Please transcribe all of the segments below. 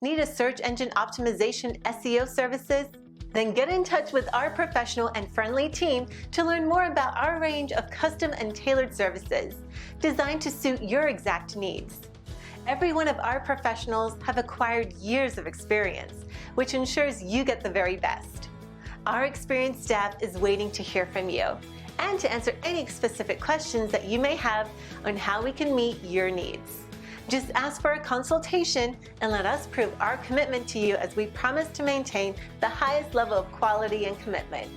Need a search engine optimization SEO services? Then get in touch with our professional and friendly team to learn more about our range of custom and tailored services designed to suit your exact needs. Every one of our professionals have acquired years of experience, which ensures you get the very best. Our experienced staff is waiting to hear from you and to answer any specific questions that you may have on how we can meet your needs. Just ask for a consultation and let us prove our commitment to you as we promise to maintain the highest level of quality and commitment.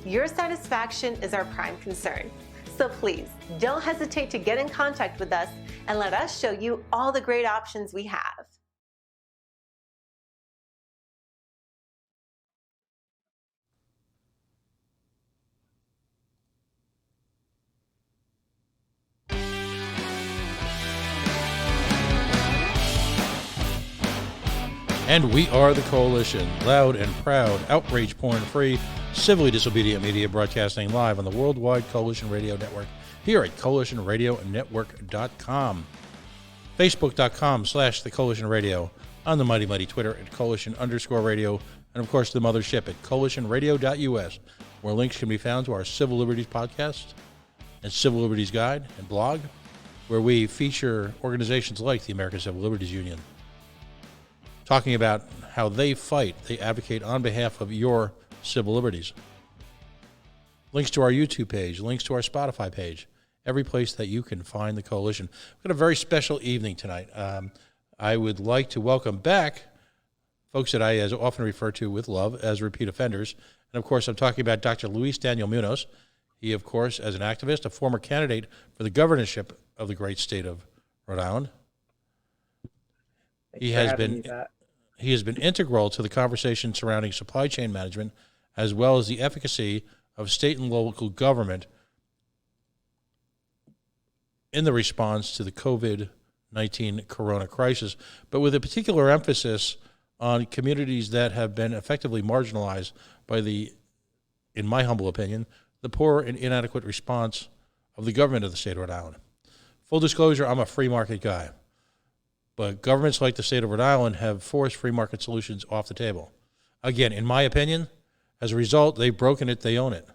Your satisfaction is our prime concern. So please, don't hesitate to get in contact with us and let us show you all the great options we have. And we are the Coalition, loud and proud, outrage porn-free, civilly disobedient media broadcasting live on the worldwide Coalition Radio Network here at coalitionradionetwork.com, facebook.com/the Coalition Radio, on the mighty, mighty Twitter at Coalition_radio, and of course the mothership at coalitionradio.us, where links can be found to our Civil Liberties podcast and Civil Liberties Guide and blog, where we feature organizations like the American Civil Liberties Union, talking about how they fight, they advocate on behalf of your civil liberties. Links to our YouTube page, links to our Spotify page, every place that you can find the Coalition. We've got a very special evening tonight. I would like to welcome back folks that I as often refer to with love as repeat offenders. And of course, I'm talking about Dr. Luis Daniel Munoz. He, of course, as an activist, a former candidate for the governorship of the great state of Rhode Island. He has been integral to the conversation surrounding supply chain management, as well as the efficacy of state and local government in the response to the COVID-19 corona crisis, but with a particular emphasis on communities that have been effectively marginalized by the, in my humble opinion, the poor and inadequate response of the government of the state of Rhode Island. Full disclosure, I'm a free market guy. But governments like the state of Rhode Island have forced free market solutions off the table. Again, in my opinion, as a result, they've broken it, they own it.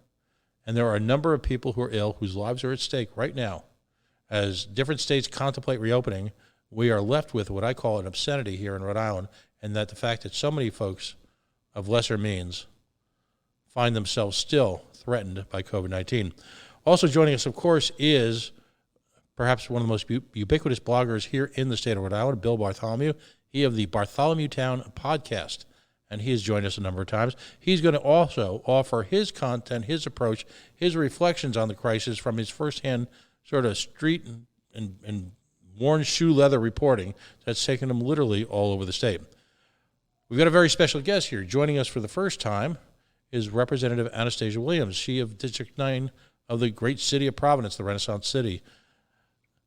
And there are a number of people who are ill, whose lives are at stake right now. As different states contemplate reopening, we are left with what I call an obscenity here in Rhode Island, and that the fact that so many folks of lesser means find themselves still threatened by COVID-19. Also joining us, of course, is perhaps one of the most ubiquitous bloggers here in the state of Rhode Island, Bill Bartholomew. He of the Bartholomew Town podcast, and he has joined us a number of times. He's going to also offer his content, his approach, his reflections on the crisis from his firsthand sort of street and worn shoe leather reporting that's taken him literally all over the state. We've got a very special guest here. Joining us for the first time is Representative Anastasia Williams, she of District 9 of the great city of Providence, the Renaissance City.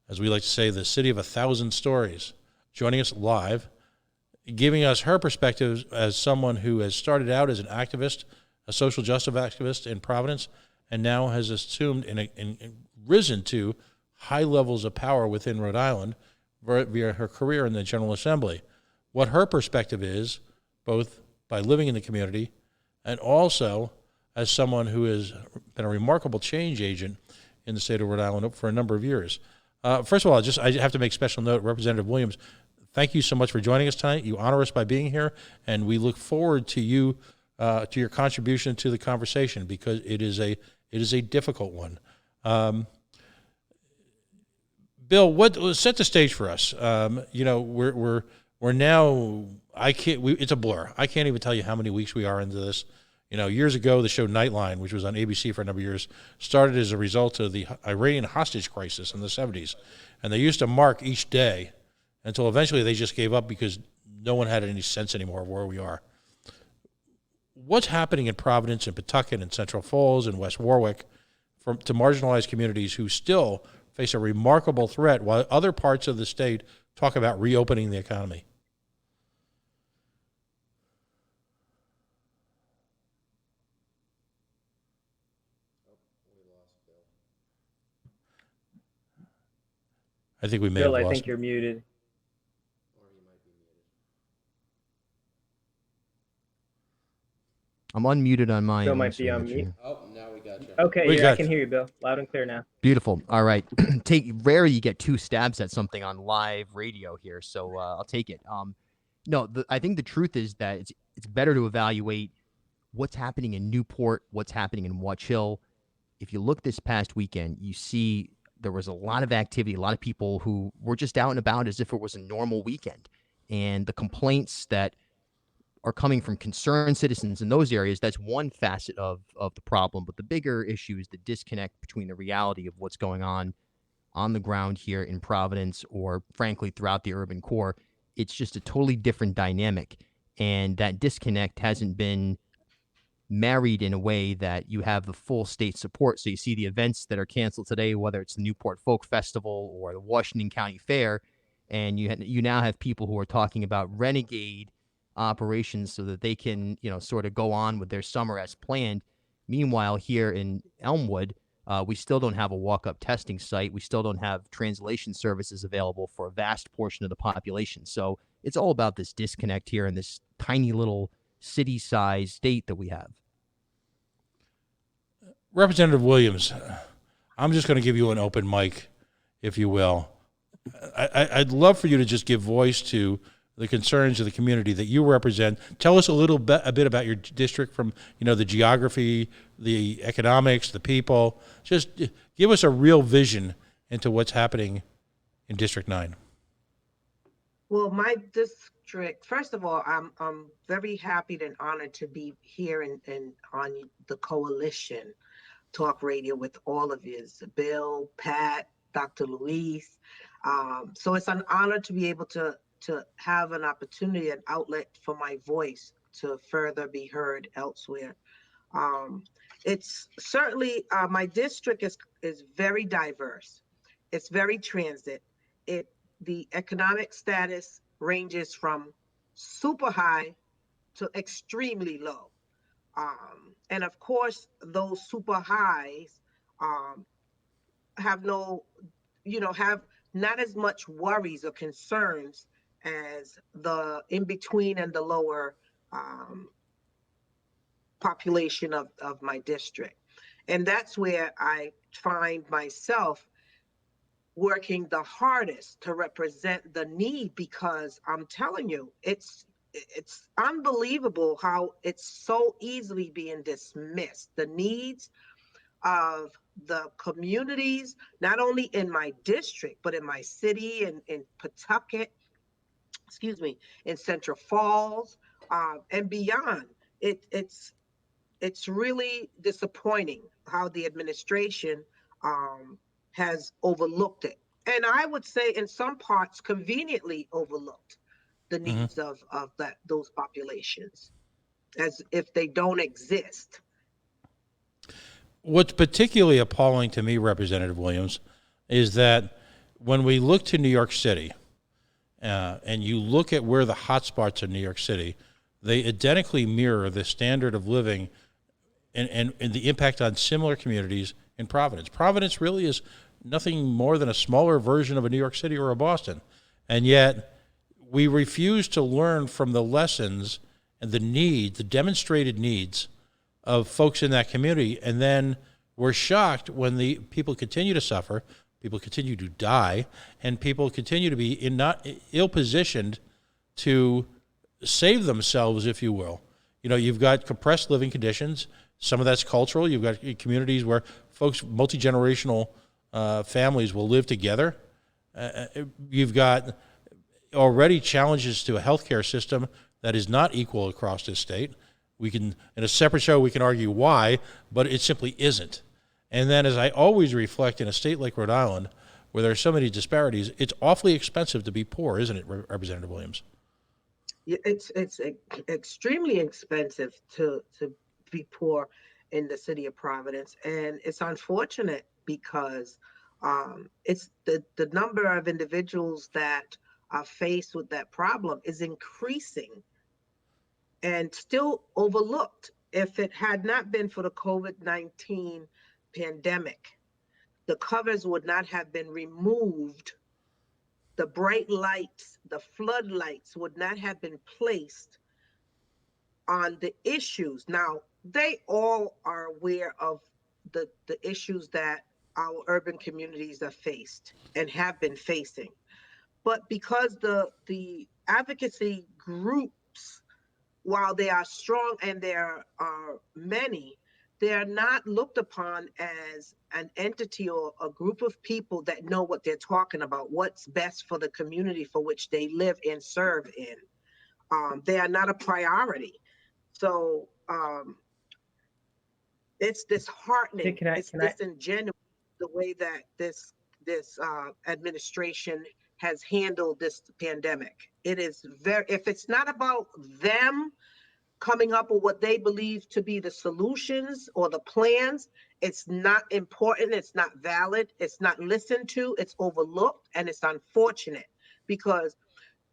As we like to say, the city of 1,000 stories, joining us live, giving us her perspective as someone who has started out as an activist, a social justice activist in Providence, and now has assumed and risen to high levels of power within Rhode Island via her career in the General Assembly. What her perspective is, both by living in the community and also as someone who has been a remarkable change agent in the state of Rhode Island for a number of years. First of all, I have to make special note, Representative Williams, thank you so much for joining us tonight. You honor us by being here, and we look forward to you, to your contribution to the conversation, because it is a difficult one. Bill, set the stage for us. We're now, it's a blur. I can't even tell you how many weeks we are into this. Years ago, the show Nightline, which was on ABC for a number of years, started as a result of the Iranian hostage crisis in the 70s. And they used to mark each day until eventually they just gave up because no one had any sense anymore of where we are. What's happening in Providence and Pawtucket and Central Falls and West Warwick to marginalized communities who still face a remarkable threat while other parts of the state talk about reopening the economy? I think we may have lost Bill, I think you're muted. I'm unmuted on my Bill end. might so be on that mute. you- Oh, now we got you. Okay, We yeah, I got can you. hear you, Bill. Loud and clear now. Beautiful. All right. Rarely you get two stabs at something on live radio here, so I'll take it. No, I think the truth is that it's better to evaluate what's happening in Newport, what's happening in Watch Hill. If you look this past weekend, you see there was a lot of activity, a lot of people who were just out and about as if it was a normal weekend. And the complaints that are coming from concerned citizens in those areas, that's one facet of the problem. But the bigger issue is the disconnect between the reality of what's going on the ground here in Providence or, frankly, throughout the urban core. It's just a totally different dynamic. And that disconnect hasn't been married in a way that you have the full state support. So you see the events that are canceled today, whether it's the Newport Folk Festival or the Washington County Fair, and you now have people who are talking about renegade operations so that they can, sort of go on with their summer as planned. Meanwhile, here in Elmwood, we still don't have a walk-up testing site. We still don't have translation services available for a vast portion of the population. So it's all about this disconnect here in this tiny little city-sized state that we have. Representative Williams, I'm just going to give you an open mic, if you will. I'd love for you to just give voice to the concerns of the community that you represent. Tell us a bit about your district, from the geography, the economics, the people. Just give us a real vision into what's happening in District 9. Well, my district, first of all, I'm very happy and honored to be here and on the coalition talk radio with all of you, Bill, Pat, Dr. Luis. So it's an honor to be able to have an opportunity, an outlet for my voice to further be heard elsewhere. It's certainly, my district is very diverse. It's very transit. The economic status ranges from super high to extremely low. And of course, those super highs have not as much worries or concerns as the in between and the lower population of my district. And that's where I find myself working the hardest to represent the need, because I'm telling you, it's unbelievable how it's so easily being dismissed. The needs of the communities, not only in my district, but in my city and in Pawtucket, in Central Falls, and beyond. It's really disappointing how the administration has overlooked it. And I would say in some parts conveniently overlooked the needs of those populations, as if they don't exist. What's particularly appalling to me, Representative Williams, is that when we look to New York City, and you look at where the hotspots in New York City, they identically mirror the standard of living and the impact on similar communities in Providence. Providence really is nothing more than a smaller version of a New York City or a Boston. And yet we refuse to learn from the lessons and the demonstrated needs of folks in that community. And then we're shocked when the people continue to suffer, people continue to die, and people continue to be ill-positioned to save themselves, if you will. You've got compressed living conditions. Some of that's cultural. You've got communities where folks, multi-generational families will live together. You've got already challenges to a healthcare system that is not equal across this state. We can, in a separate show, we can argue why, but it simply isn't. And then, as I always reflect, in a state like Rhode Island, where there are so many disparities, it's awfully expensive to be poor, isn't it, Representative Williams? It's extremely expensive to be poor in the city of Providence, and it's unfortunate because it's the number of individuals that are faced with that problem is increasing and still overlooked. If it had not been for the COVID-19 pandemic, the covers would not have been removed. The bright lights, the floodlights would not have been placed on the issues. Now, they all are aware of the issues that our urban communities are faced and have been facing. But because the advocacy groups, while they are strong and there are many, they are not looked upon as an entity or a group of people that know what they're talking about, what's best for the community for which they live and serve in. They are not a priority. So it's disheartening, it's Can I disingenuous the way that this administration has handled this pandemic. It is very, if it's not about them coming up with what they believe to be the solutions or the plans, it's not important, it's not valid, it's not listened to, it's overlooked, and it's unfortunate because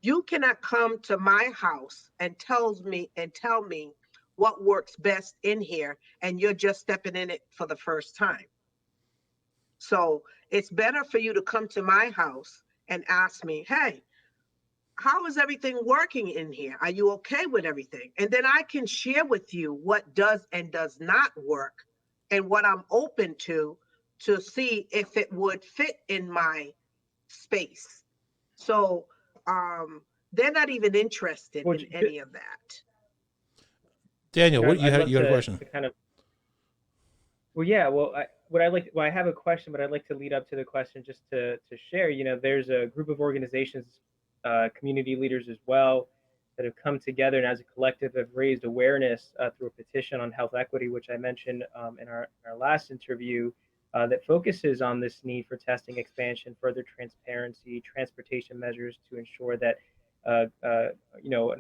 you cannot come to my house and tell me what works best in here, and you're just stepping in it for the first time. So it's better for you to come to my house and ask me, hey, how is everything working in here? Are you okay with everything? And then I can share with you what does and does not work and what I'm open to see if it would fit in my space. So they're not even interested well, in any of that. Daniel, what I'd love you had a question? to kind of well, yeah. Well, I have a question, but I'd like to lead up to the question just to share. There's a group of organizations, community leaders as well, that have come together and as a collective have raised awareness through a petition on health equity, which I mentioned in our last interview, that focuses on this need for testing expansion, further transparency, transportation measures to ensure that an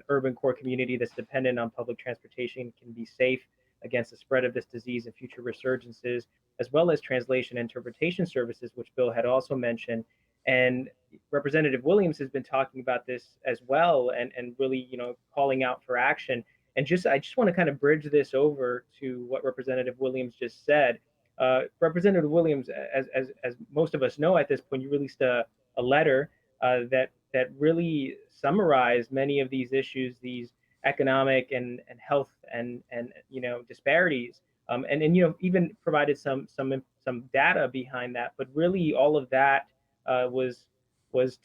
urban core community that's dependent on public transportation can be safe against the spread of this disease and future resurgences, as well as translation and interpretation services, which Bill had also mentioned. And Representative Williams has been talking about this as well, and really, calling out for action. And I just want to kind of bridge this over to what Representative Williams just said. Representative Williams, as most of us know at this point, you released a letter that really summarized many of these issues, these economic and health and disparities, and even provided some data behind that. But really, all of that was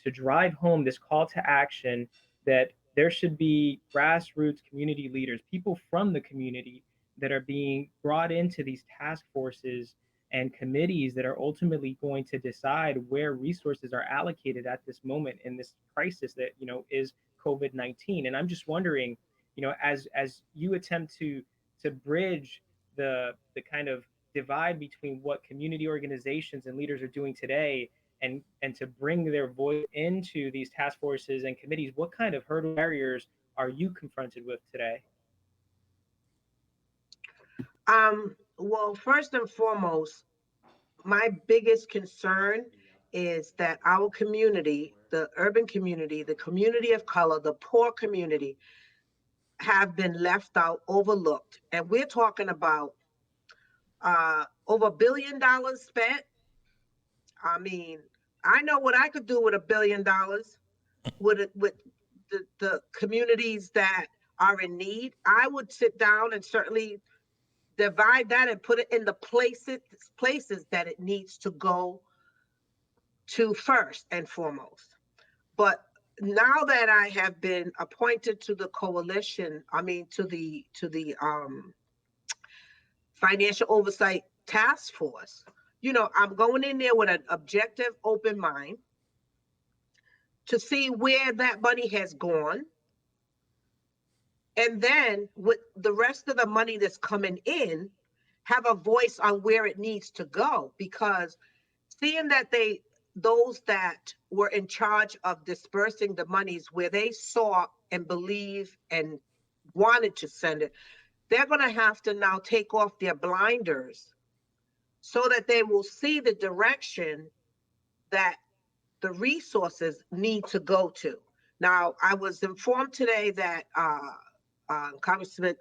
to drive home this call to action that there should be grassroots community leaders, people from the community, that are being brought into these task forces and committees that are ultimately going to decide where resources are allocated at this moment in this crisis that is COVID-19. And I'm just wondering, as you attempt to bridge the kind of divide between what community organizations and leaders are doing today, and to bring their voice into these task forces and committees, what kind of hurdle barriers are you confronted with today? Well, first and foremost, my biggest concern is that our community, the urban community, the community of color, the poor community, have been left out, overlooked. And we're talking about over $1 billion spent. I mean, I know what I could do with $1 billion with the communities that are in need. I would sit down and certainly divide that and put it in the places that it needs to go to first and foremost. But now that I have been appointed to the coalition, to the financial oversight task force, I'm going in there with an objective, open mind to see where that money has gone. And then with the rest of the money that's coming in, have a voice on where it needs to go, because seeing that those that were in charge of dispersing the monies, where they saw and believe and wanted to send it, they're going to have to now take off their blinders so that they will see the direction that the resources need to go to. Now, I was informed today that Congressman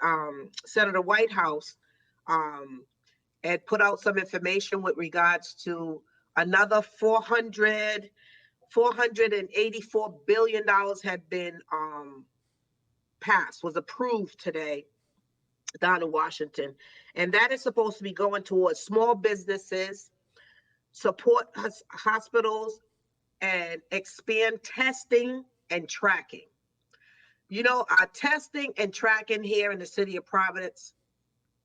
Senator Whitehouse had put out some information with regards to another $484 billion had been passed, was approved today down in Washington. And that is supposed to be going towards small businesses, support hospitals, and expand testing and tracking. Our testing and tracking here in the city of Providence,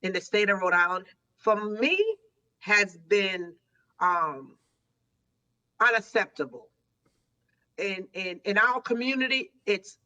in the state of Rhode Island, for me, has been unacceptable. In our community, it's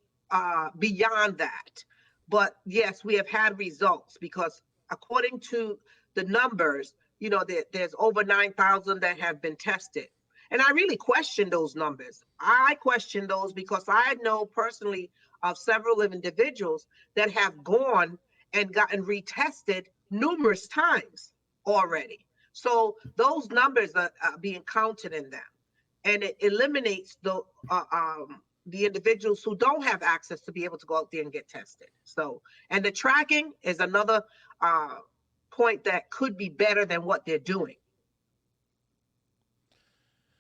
beyond that. But yes, we have had results, because according to the numbers, there's over 9,000 that have been tested. And I really question those numbers. I question those because I know personally of several individuals that have gone and gotten retested numerous times already. So those numbers are being counted in them. And it eliminates the individuals who don't have access to be able to go out there and get tested. So, and the tracking is another point that could be better than what they're doing.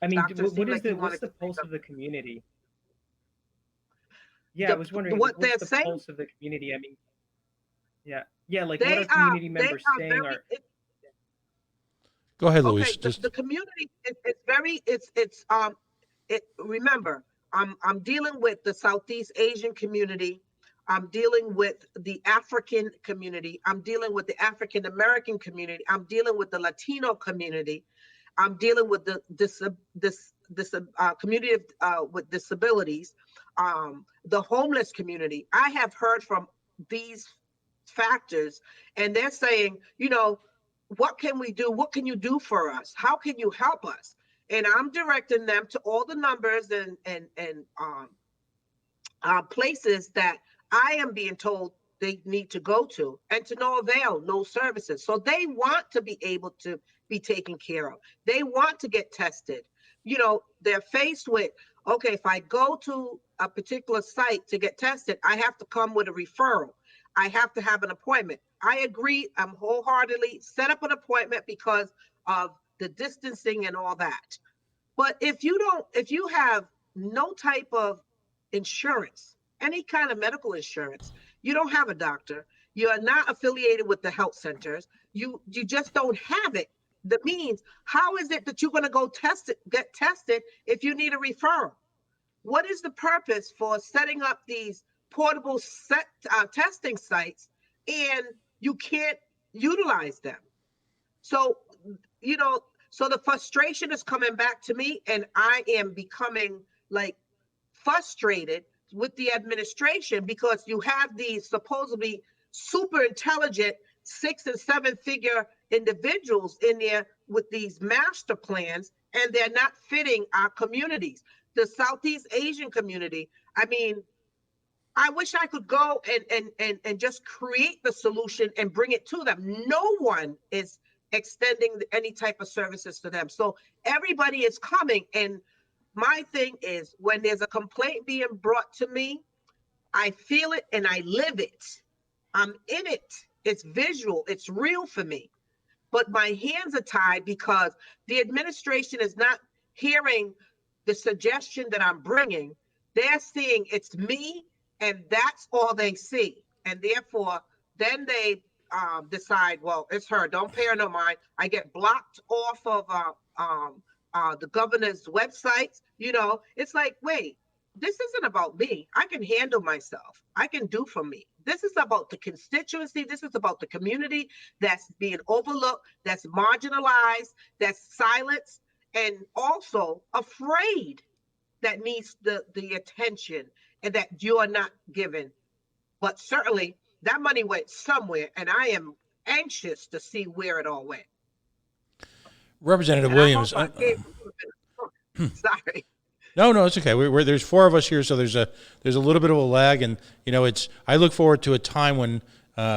I mean, Doctor, what's the pulse of the community? Yeah, I was wondering what's the pulse of the community. I mean, like what are community members saying? Go ahead, Okay, Luis. the community remember, I'm dealing with the Southeast Asian community. I'm dealing with the African community. I'm dealing with the African American community. I'm dealing with the Latino community. I'm dealing with the community with disabilities, the homeless community. I have heard from these factors, and they're saying, what can we do? What can you do for us? How can you help us? And I'm directing them to all the numbers and places that I am being told they need to go to, and to no avail, no services. So they want to be able to be taken care of. They want to get tested. They're faced with, okay, if I go to a particular site to get tested, I have to come with a referral. I have to have an appointment. I agree. I'm wholeheartedly set up an appointment because of the distancing and all that. But if you have no type of insurance, any kind of medical insurance, you don't have a doctor, you are not affiliated with the health centers, you just don't have it. That means, how is it that you're going to go get tested if you need a referral? What is the purpose for setting up these portable testing sites and you can't utilize them? So, so the frustration is coming back to me, and I am becoming frustrated with the administration, because you have these supposedly super intelligent 6- and 7-figure individuals in there with these master plans, and they're not fitting our communities. The Southeast Asian community, I mean, I wish I could go and just create the solution and bring it to them. No one is extending any type of services to them. So everybody is coming. And my thing is, when there's a complaint being brought to me, I feel it and I live it. I'm in it. It's visual. It's real for me. But my hands are tied because the administration is not hearing the suggestion that I'm bringing. They're seeing it's me, and that's all they see. And therefore, then they decide, well, it's her. Don't pay her no mind. I get blocked off of the governor's websites. It's like, wait, this isn't about me. I can handle myself. I can do for me. This is about the constituency. This is about the community that's being overlooked, that's marginalized, that's silenced, and also afraid, that needs the attention and that you are not given. But certainly that money went somewhere, and I am anxious to see where it all went. Representative Williams. Sorry. No, it's okay. There's 4 of us here, so there's a little bit of a lag, and I look forward to a time when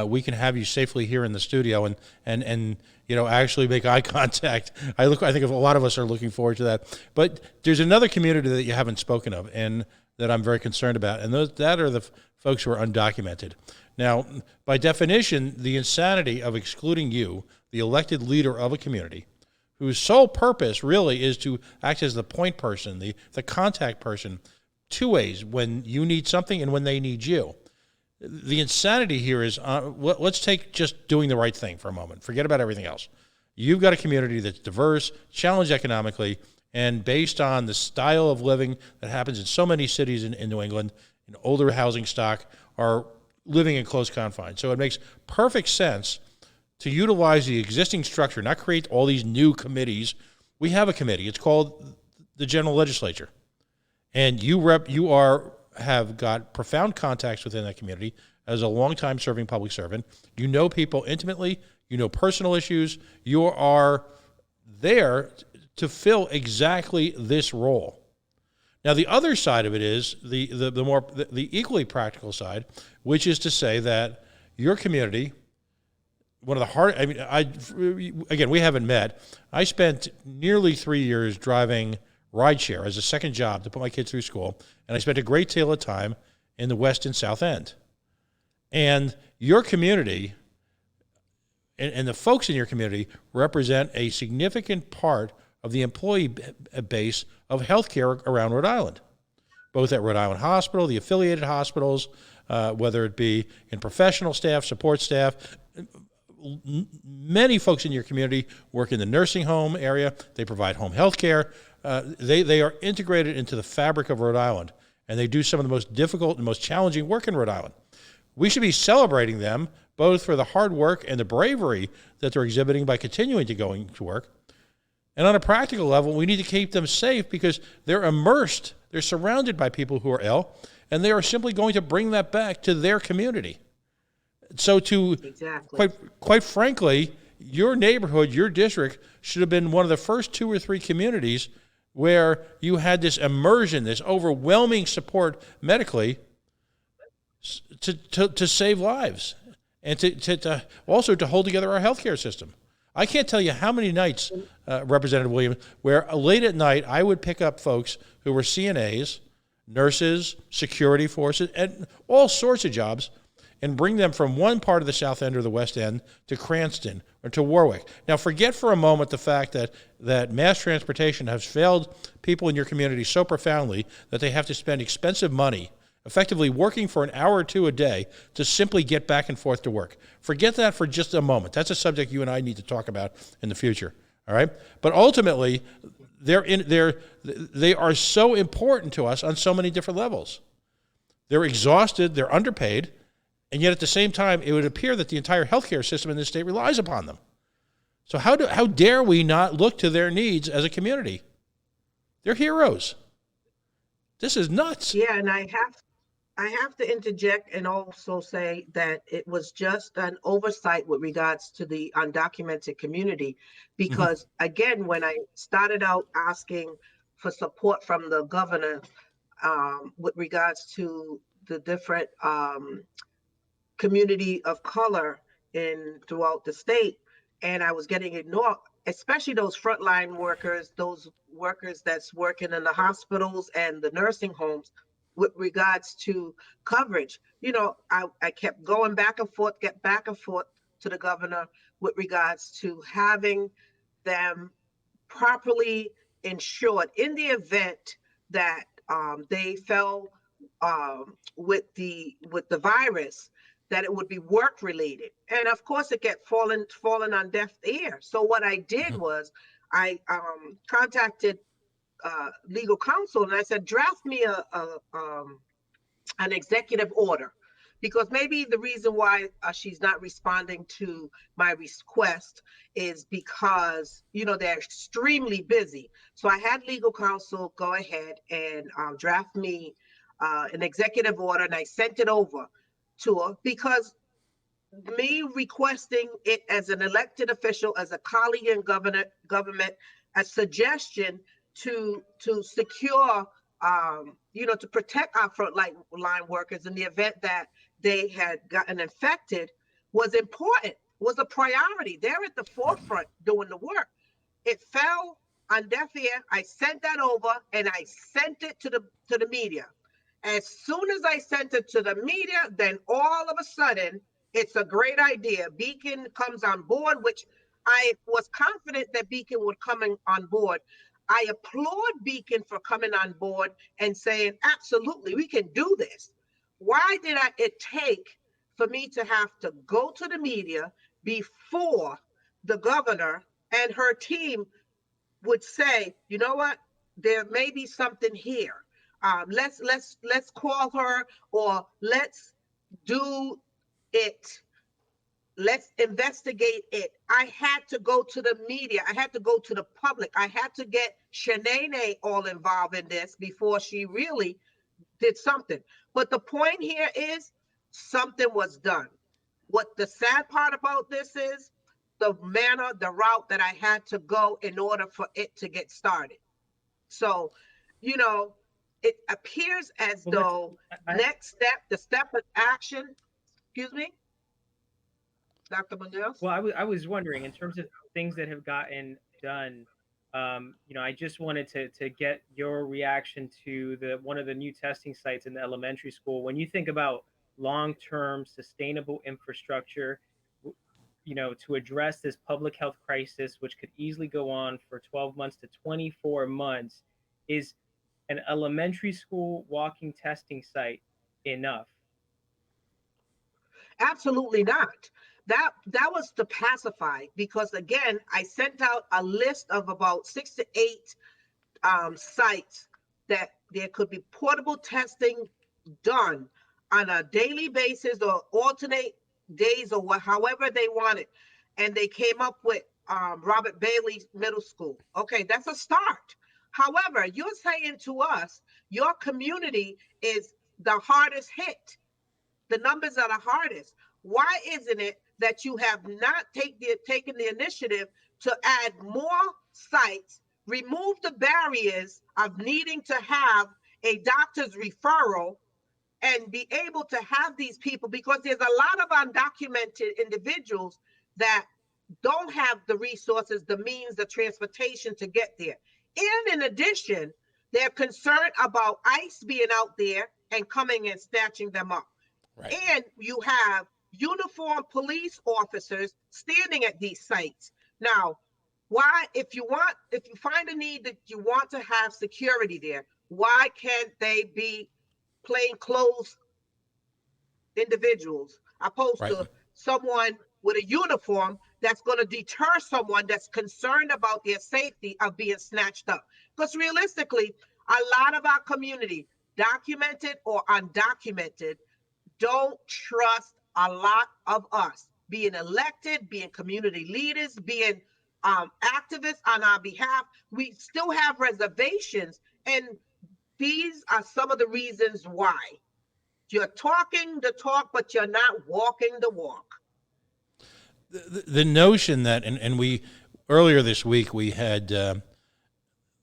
we can have you safely here in the studio and actually make eye contact. I think a lot of us are looking forward to that. But there's another community that you haven't spoken of, and that I'm very concerned about, and that are the folks who are undocumented. Now, by definition, the insanity of excluding you, the elected leader of a community, whose sole purpose really is to act as the point person, the contact person, 2 ways, when you need something and when they need you. The insanity here is, let's take just doing the right thing for a moment. Forget about everything else. You've got a community that's diverse, challenged economically, and based on the style of living that happens in so many cities in New England, in older housing stock are living in close confines. So it makes perfect sense to utilize the existing structure, not create all these new committees. We have a committee. It's called the General Legislature. And you have got profound contacts within that community as a longtime serving public servant. You know people intimately. You know personal issues. You are there to fill exactly this role. Now, the other side of it is the equally practical side, which is to say that your community, one of the hard. I mean, again, we haven't met. I spent nearly 3 years driving rideshare as a second job to put my kids through school, and I spent a great deal of time in the West and South End. And your community and the folks in your community represent a significant part of the employee base of healthcare around Rhode Island, both at Rhode Island Hospital, the affiliated hospitals, whether it be in professional staff, support staff. Many folks in your community work in the nursing home area. They provide home health care. They are integrated into the fabric of Rhode Island, and they do some of the most difficult and most challenging work in Rhode Island. We should be celebrating them both for the hard work and the bravery that they're exhibiting by continuing to going to work. And on a practical level, we need to keep them safe because they're immersed, they're surrounded by people who are ill, and they are simply going to bring that back to their community. So quite frankly, your neighborhood, your district should have been one of the first 2 or 3 communities where you had this immersion, this overwhelming support medically to save lives and to also to hold together our healthcare system. I can't tell you how many nights, Representative Williams, where late at night I would pick up folks who were CNAs, nurses, security forces, and all sorts of jobs, and bring them from one part of the South End or the West End to Cranston or to Warwick. Now, forget for a moment the fact that mass transportation has failed people in your community so profoundly that they have to spend expensive money effectively working for an hour or 2 a day to simply get back and forth to work. Forget that for just a moment. That's a subject you and I need to talk about in the future, all right? But ultimately, they are so important to us on so many different levels. They're exhausted, they're underpaid, and yet at the same time, it would appear that the entire healthcare system in this state relies upon them. So how dare we not look to their needs as a community? They're heroes. This is nuts. Yeah, and I have to interject and also say that it was just an oversight with regards to the undocumented community, because again, when I started out asking for support from the governor with regards to the different community of color throughout the state, and I was getting ignored, especially those frontline workers, those workers that's working in the hospitals and the nursing homes with regards to coverage. You know, I kept going back and forth to the governor with regards to having them properly insured in the event that they fell with the virus, that it would be work related. And of course it kept falling on deaf ear. So what I did was I contacted legal counsel and I said, draft me an executive order, because maybe the reason why she's not responding to my request is because, you know, they're extremely busy. So I had legal counsel go ahead and draft me an executive order, and I sent it over to her, because me requesting it as an elected official, as a colleague in government, a suggestion to secure, to protect our frontline workers in the event that they had gotten infected was important, was a priority. They're at the forefront doing the work. It fell on deaf ear. I sent that over and I sent it to the media. As soon as I sent it to the media, then all of a sudden, it's a great idea. Beacon comes on board, which I was confident that Beacon would come on board. I applaud Beacon for coming on board and saying, absolutely, we can do this. why did it take for me to have to go to the media before the governor and her team would say, you know what, there may be something here. Let's call her, or let's do it. Let's investigate it. I had to go to the media. I had to go to the public. I had to get Shanae all involved in this before she really did something. But the point here is something was done. What the sad part about this is the manner, the route that I had to go in order for it to get started. So, you know, it appears as though next step, the step of action, excuse me, Dr. Munoz? Well, I was wondering, in terms of things that have gotten done, you know, I just wanted to get your reaction to one of the new testing sites in the elementary school. When you think about long-term sustainable infrastructure, you know, to address this public health crisis, which could easily go on for 12 months to 24 months, is an elementary school walking testing site enough? Absolutely not. That was to pacify, because again, I sent out a list of about 6 to 8 sites that there could be portable testing done on a daily basis or alternate days or however they wanted. And they came up with Robert Bailey Middle School. Okay, that's a start. However, you're saying to us, your community is the hardest hit. The numbers are the hardest. Why isn't it that you have not taken the initiative to add more sites, remove the barriers of needing to have a doctor's referral, and be able to have these people? Because there's a lot of undocumented individuals that don't have the resources, the means, the transportation to get there. And in addition, they're concerned about ICE being out there and coming and snatching them up. Right. And you have uniformed police officers standing at these sites. Now, why, if you find a need that you want to have security there, why can't they be plainclothes individuals opposed to someone with a uniform that's going to deter someone that's concerned about their safety of being snatched up? Because realistically, a lot of our community, documented or undocumented, don't trust a lot of us being elected, being community leaders, being activists on our behalf. We still have reservations, and these are some of the reasons why. You're talking the talk, but you're not walking the walk. The notion that, and we, earlier this week, we had the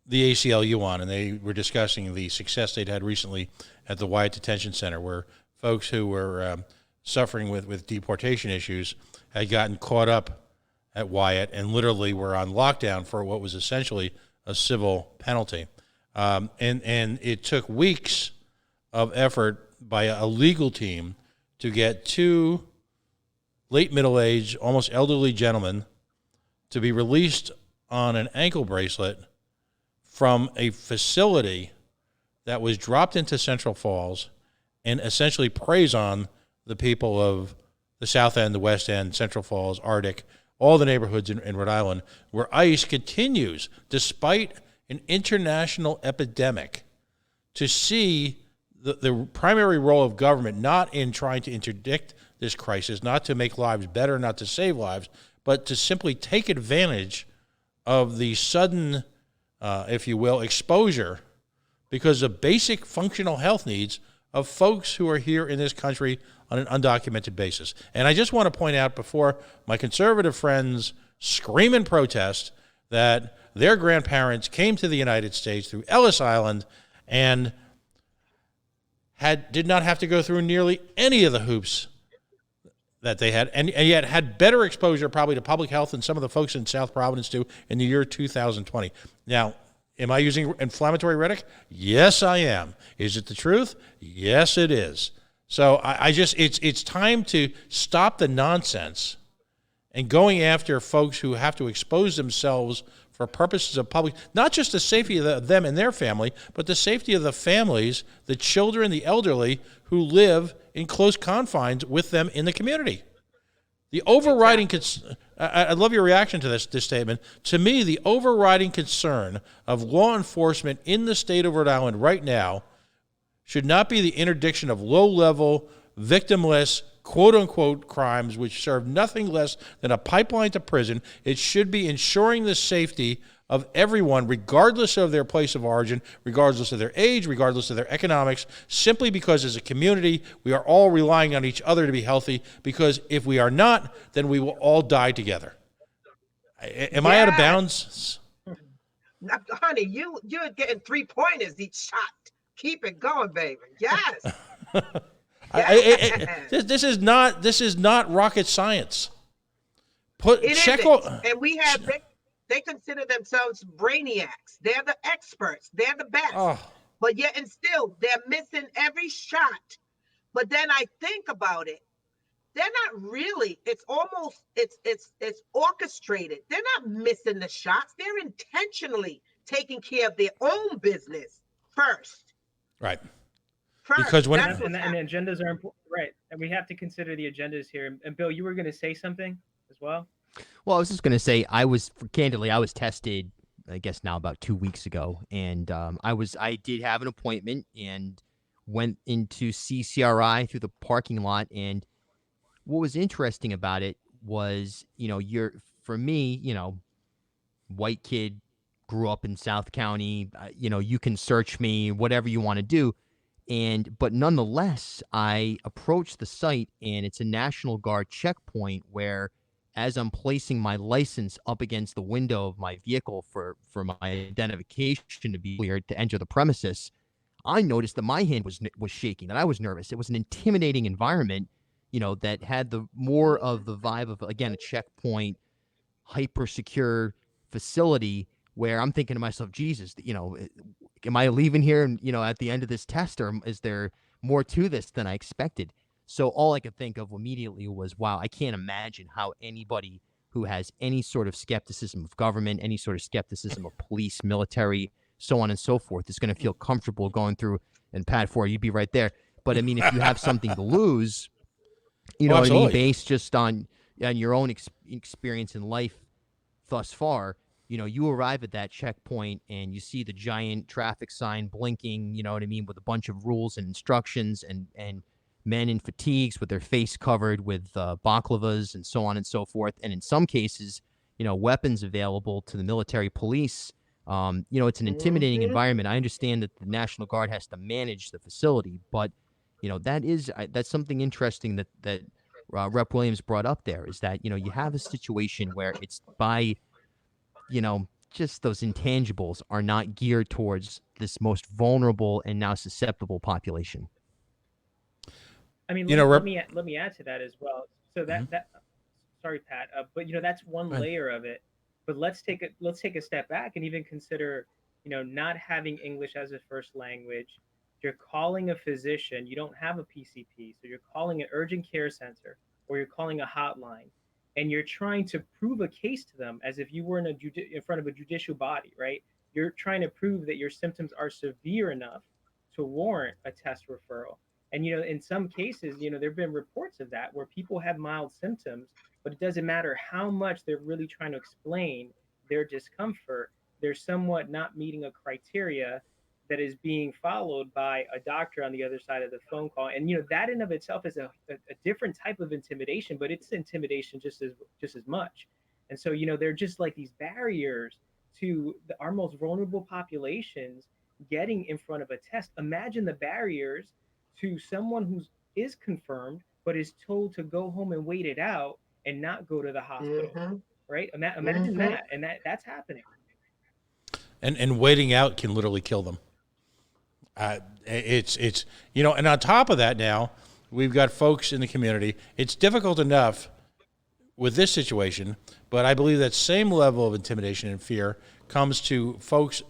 ACLU on, and they were discussing the success they'd had recently at the Wyatt Detention Center, where folks who were suffering with deportation issues had gotten caught up at Wyatt and literally were on lockdown for what was essentially a civil penalty. And it took weeks of effort by a legal team to get 2 late middle-aged, almost elderly gentlemen to be released on an ankle bracelet from a facility that was dropped into Central Falls and essentially preys on the people of the South End, the West End, Central Falls, Arctic, all the neighborhoods in Rhode Island, where ICE continues, despite an international epidemic, to see the primary role of government not in trying to interdict this crisis, not to make lives better, not to save lives, but to simply take advantage of the sudden, if you will, exposure because of basic functional health needs of folks who are here in this country on an undocumented basis. And I just want to point out, before my conservative friends scream and protest, that their grandparents came to the United States through Ellis Island and did not have to go through nearly any of the hoops that they had, and yet had better exposure probably to public health than some of the folks in South Providence do in the year 2020. Now, am I using inflammatory rhetoric? Yes, I am. Is it the truth? Yes, it is. So it's time to stop the nonsense and going after folks who have to expose themselves for purposes of public, not just the safety of them and their family, but the safety of the families, the children, the elderly who live in close confines with them in the community. The overriding, I love your reaction to this statement. To me, the overriding concern of law enforcement in the state of Rhode Island right now should not be the interdiction of low-level, victimless, quote-unquote crimes which serve nothing less than a pipeline to prison. It should be ensuring the safety of everyone, regardless of their place of origin, regardless of their age, regardless of their economics, simply because as a community, we are all relying on each other to be healthy, because if we are not, then we will all die together. Am I out of bounds? Honey, you're getting 3-pointers each shot. Keep it going, baby. Yes. This is not rocket science. And we have they consider themselves brainiacs. They're the experts. They're the best. Oh. But yet and still, they're missing every shot. But then I think about it. They're not really. It's almost it's orchestrated. They're not missing the shots. They're intentionally taking care of their own business first. Right. Because and agendas are important, right? And we have to consider the agendas here. And Bill, you were going to say something as well. Well, I was just going to say, I was tested, I guess now about 2 weeks ago, and I did have an appointment and went into CCRI through the parking lot. And what was interesting about it was, for me, white kid, grew up in South County, you can search me, whatever you want to do. But nonetheless, I approached the site, and it's a National Guard checkpoint where, as I'm placing my license up against the window of my vehicle for my identification to be cleared to enter the premises, I noticed that my hand was shaking, that I was nervous. It was an intimidating environment, that had the more of the vibe of, again, a checkpoint, hyper secure facility, where I'm thinking to myself, Jesus, am I leaving here and, at the end of this test, or is there more to this than I expected? So all I could think of immediately was, wow, I can't imagine how anybody who has any sort of skepticism of government, any sort of skepticism of police, military, so on and so forth, is going to feel comfortable going through. And Pat Ford, you'd be right there. But I mean, if you have something to lose, what I mean, based just on your own experience in life thus far, you arrive at that checkpoint and you see the giant traffic sign blinking, with a bunch of rules and instructions, and men in fatigues with their face covered with baklavas and so on and so forth. And in some cases, weapons available to the military police. It's an intimidating environment. I understand that the National Guard has to manage the facility, but, that's something interesting that Rep. Williams brought up there, is that, you have a situation where it's by, just those intangibles are not geared towards this most vulnerable and now susceptible population. I mean, let me add to that as well. So sorry, Pat, but that's one layer of it. But let's take a step back and even consider, not having English as a first language. You're calling a physician, you don't have a PCP, so you're calling an urgent care center, or you're calling a hotline, and you're trying to prove a case to them as if you were in front of a judicial body, right? You're trying to prove that your symptoms are severe enough to warrant a test referral. And, in some cases, there have been reports of that where people have mild symptoms, but it doesn't matter how much they're really trying to explain their discomfort. They're somewhat not meeting a criteria that is being followed by a doctor on the other side of the phone call. And, that in of itself is a different type of intimidation, but it's intimidation just as much. And so, they're just like these barriers to our most vulnerable populations getting in front of a test. Imagine the barriers to someone who is confirmed, but is told to go home and wait it out and not go to the hospital, right? Imagine that, and that's happening. And waiting out can literally kill them. It's and on top of that, now we've got folks in the community. It's difficult enough with this situation, but I believe that same level of intimidation and fear comes to folks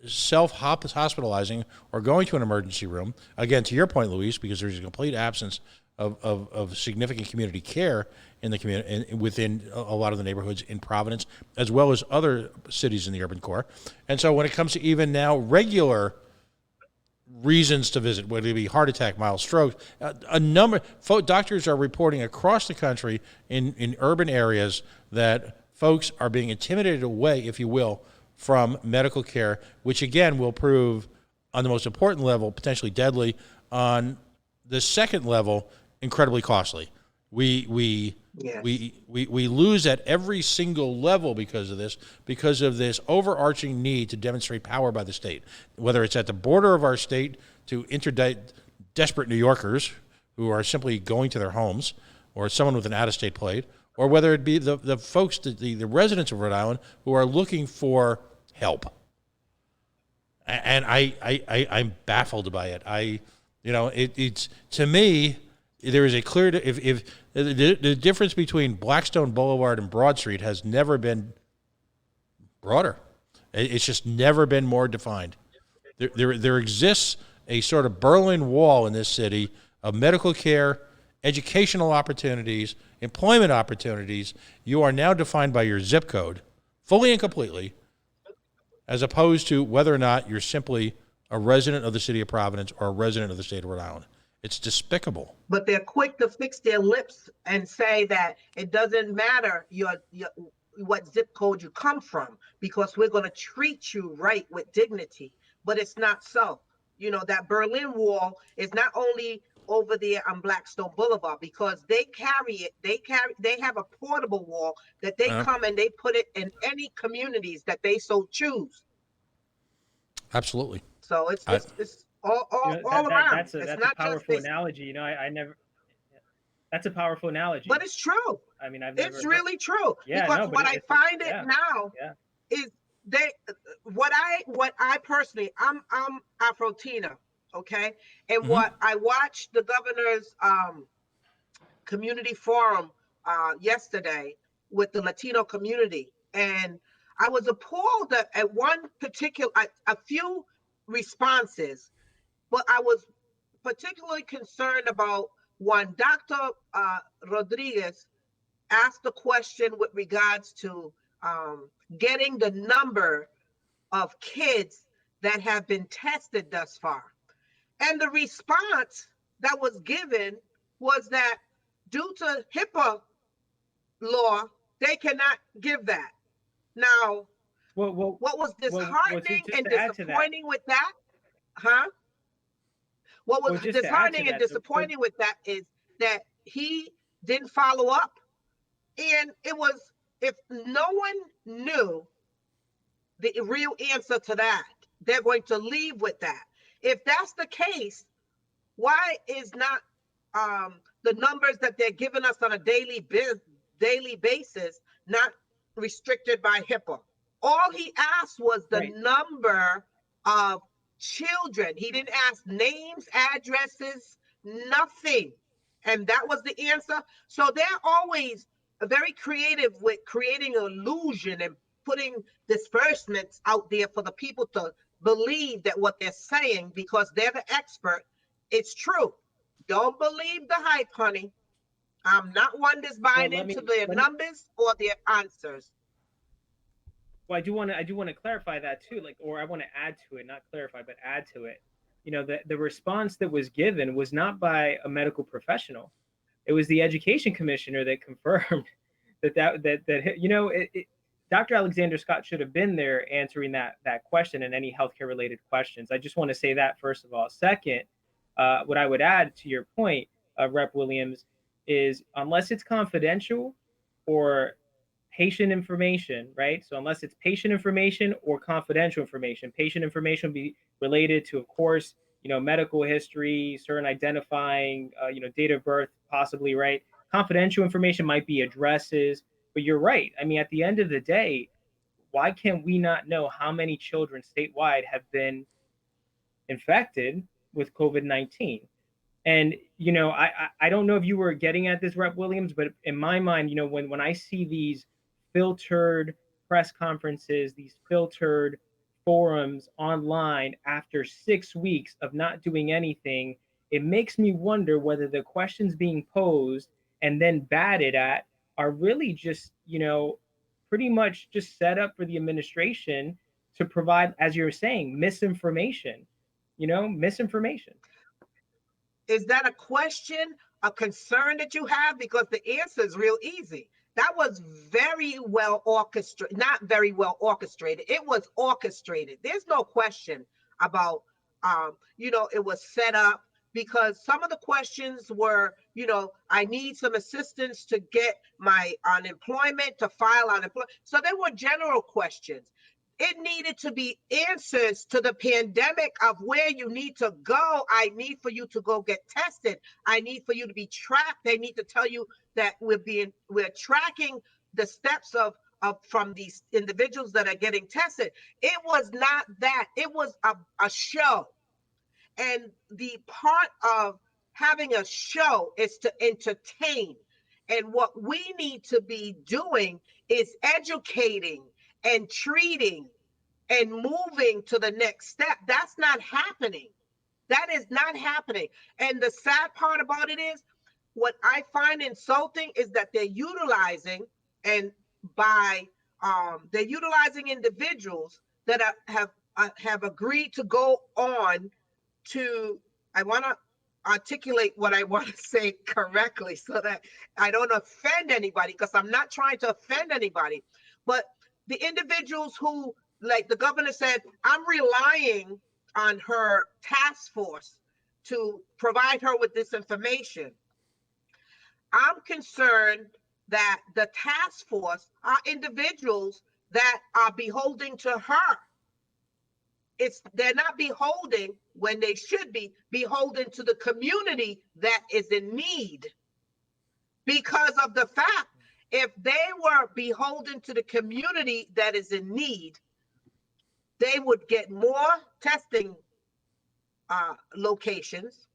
self-hospitalizing or going to an emergency room. Again, to your point, Luis, because there's a complete absence of significant community care in the community, within a lot of the neighborhoods in Providence, as well as other cities in the urban core. And so when it comes to even now regular reasons to visit, whether it be heart attack, mild stroke, doctors are reporting across the country in urban areas that folks are being intimidated away, if you will, from medical care, which again will prove, on the most important level, potentially deadly. On the second level, incredibly costly. We lose at every single level because of this overarching need to demonstrate power by the state, whether it's at the border of our state to interdict desperate New Yorkers who are simply going to their homes, or someone with an out-of-state plate, or whether it be the folks, the residents of Rhode Island who are looking for help. And I'm baffled by it. It's to me, there is a clear, if the difference between Blackstone Boulevard and Broad Street has never been broader. It's just never been more defined. There exists a sort of Berlin Wall in this city of medical care, educational opportunities, employment opportunities. You are now defined by your zip code, fully and completely, as opposed to whether or not you're simply a resident of the city of Providence or a resident of the state of Rhode Island. It's despicable. But they're quick to fix their lips and say that it doesn't matter what zip code you come from, because we're going to treat you right with dignity. But it's not so. That Berlin Wall is not only over there on Blackstone Boulevard, because they carry it. They have a portable wall that they come and they put it in any communities that they so choose. Absolutely. So it's all around. That's a powerful analogy. That's a powerful analogy. But it's true. I mean, it's really true. Yeah, because what I find now is what I personally, I'm Afro-Tina, okay? And what I watched the governor's community forum yesterday with the Latino community, and I was appalled that at one particular, a few responses, but I was particularly concerned about one. Dr. Rodriguez asked a question with regards to getting the number of kids that have been tested thus far. And the response that was given was that due to HIPAA law, they cannot give that. Now, what was disheartening and disappointing with that, What was disheartening and disappointing with that is that he didn't follow up. And it was, if no one knew the real answer to that, they're going to leave with that. If that's the case, why is not the numbers that they're giving us on a daily basis not restricted by HIPAA? All he asked was the number of children. He didn't ask names, addresses, nothing. And that was the answer. So they're always very creative with creating an illusion and putting disbursements out there for the people to believe that what they're saying, because they're the expert, it's true. Don't believe the hype, honey. I'm not one that's buying into their numbers or their answers. Well, I do want to clarify that too, or I want to add to it, not clarify, but add to it. The response that was given was not by a medical professional. It was the education commissioner that confirmed that Dr. Alexander Scott should have been there answering that question and any healthcare related questions. I just want to say that first of all. Second, what I would add to your point, Rep. Williams, is unless it's confidential or patient information, right? So unless it's patient information or confidential information, patient information will be related to, of course, medical history, certain identifying, date of birth, possibly, right? Confidential information might be addresses, but you're right. I mean, at the end of the day, why can we not know how many children statewide have been infected with COVID-19? And, I don't know if you were getting at this, Rep. Williams, but in my mind, when I see these filtered press conferences, these filtered forums online after 6 weeks of not doing anything, it makes me wonder whether the questions being posed and then batted at are really just, pretty much just set up for the administration to provide, as you're saying, misinformation, misinformation. Is that a question, a concern that you have? Because the answer is real easy. That was very well orchestrated, not very well orchestrated. It was orchestrated. There's no question about, it was set up, because some of the questions were, I need some assistance to get my unemployment, to file unemployment. So they were general questions. It needed to be answers to the pandemic of where you need to go. I need for you to go get tested. I need for you to be tracked. They need to tell you that we're tracking the steps of from these individuals that are getting tested. It was not that. It was a show. And the part of having a show is to entertain. And what we need to be doing is educating and treating and moving to the next step. That's not happening. That is not happening. And the sad part about it is, what I find insulting is that they're utilizing they're utilizing individuals that have agreed to go on to, I want to articulate what I want to say correctly so that I don't offend anybody, because I'm not trying to offend anybody. But the individuals who, like the governor said, I'm relying on her task force to provide her with this information. I'm concerned that the task force are individuals that are beholden to her. They're not beholden when they should be beholden to the community that is in need. Because of the fact, if they were beholden to the community that is in need, they would get more testing locations.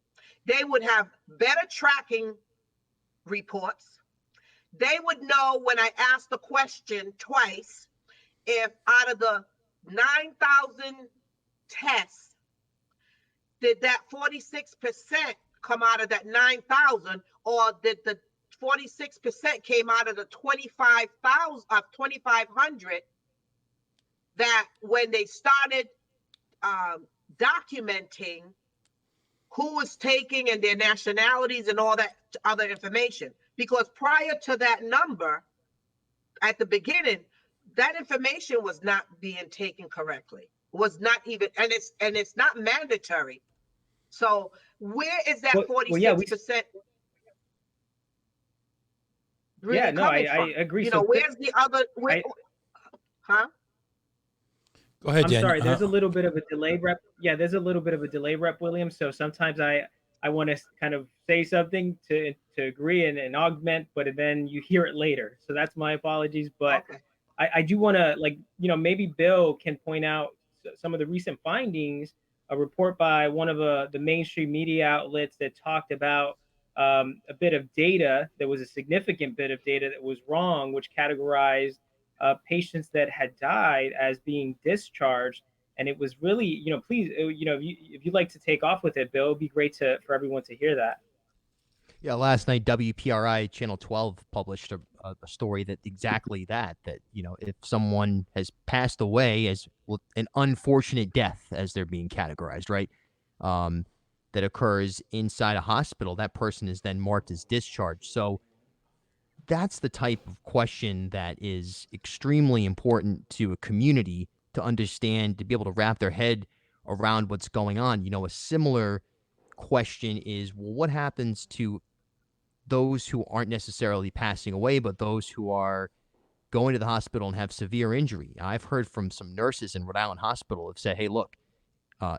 They would have better tracking reports. They would know when I asked the question twice, if out of the 9,000 tests, did that 46% come out of that 9,000, or did the 46% came out of the 2,500 that when they started documenting who was taking and their nationalities and all that other information. Because prior to that number, at the beginning, that information was not being taken correctly. Was not even, and it's not mandatory. So where is that 46% really coming from? I agree. Where's the other? Huh? Go ahead, I'm Dan. sorry, there's a little bit of a delay, Rep. Yeah, there's a little bit of a delay, Rep. Williams. So sometimes I want to kind of say something to agree and augment, but then you hear it later. So that's my apologies. But okay. I do want to, maybe Bill can point out some of the recent findings, a report by one of the mainstream media outlets that talked about a bit of data. There was a significant bit of data that was wrong, which categorized patients that had died as being discharged. And it was really, please, if you'd like to take off with it, Bill, it'd be great for everyone to hear that. Yeah, last night, WPRI Channel 12 published a story that exactly that, if someone has passed away as an unfortunate death, as they're being categorized, right, that occurs inside a hospital, that person is then marked as discharged. So that's the type of question that is extremely important to a community to understand, to be able to wrap their head around what's going on. A similar question is, well, what happens to those who aren't necessarily passing away, but those who are going to the hospital and have severe injury? I've heard from some nurses in Rhode Island Hospital have said, hey, look,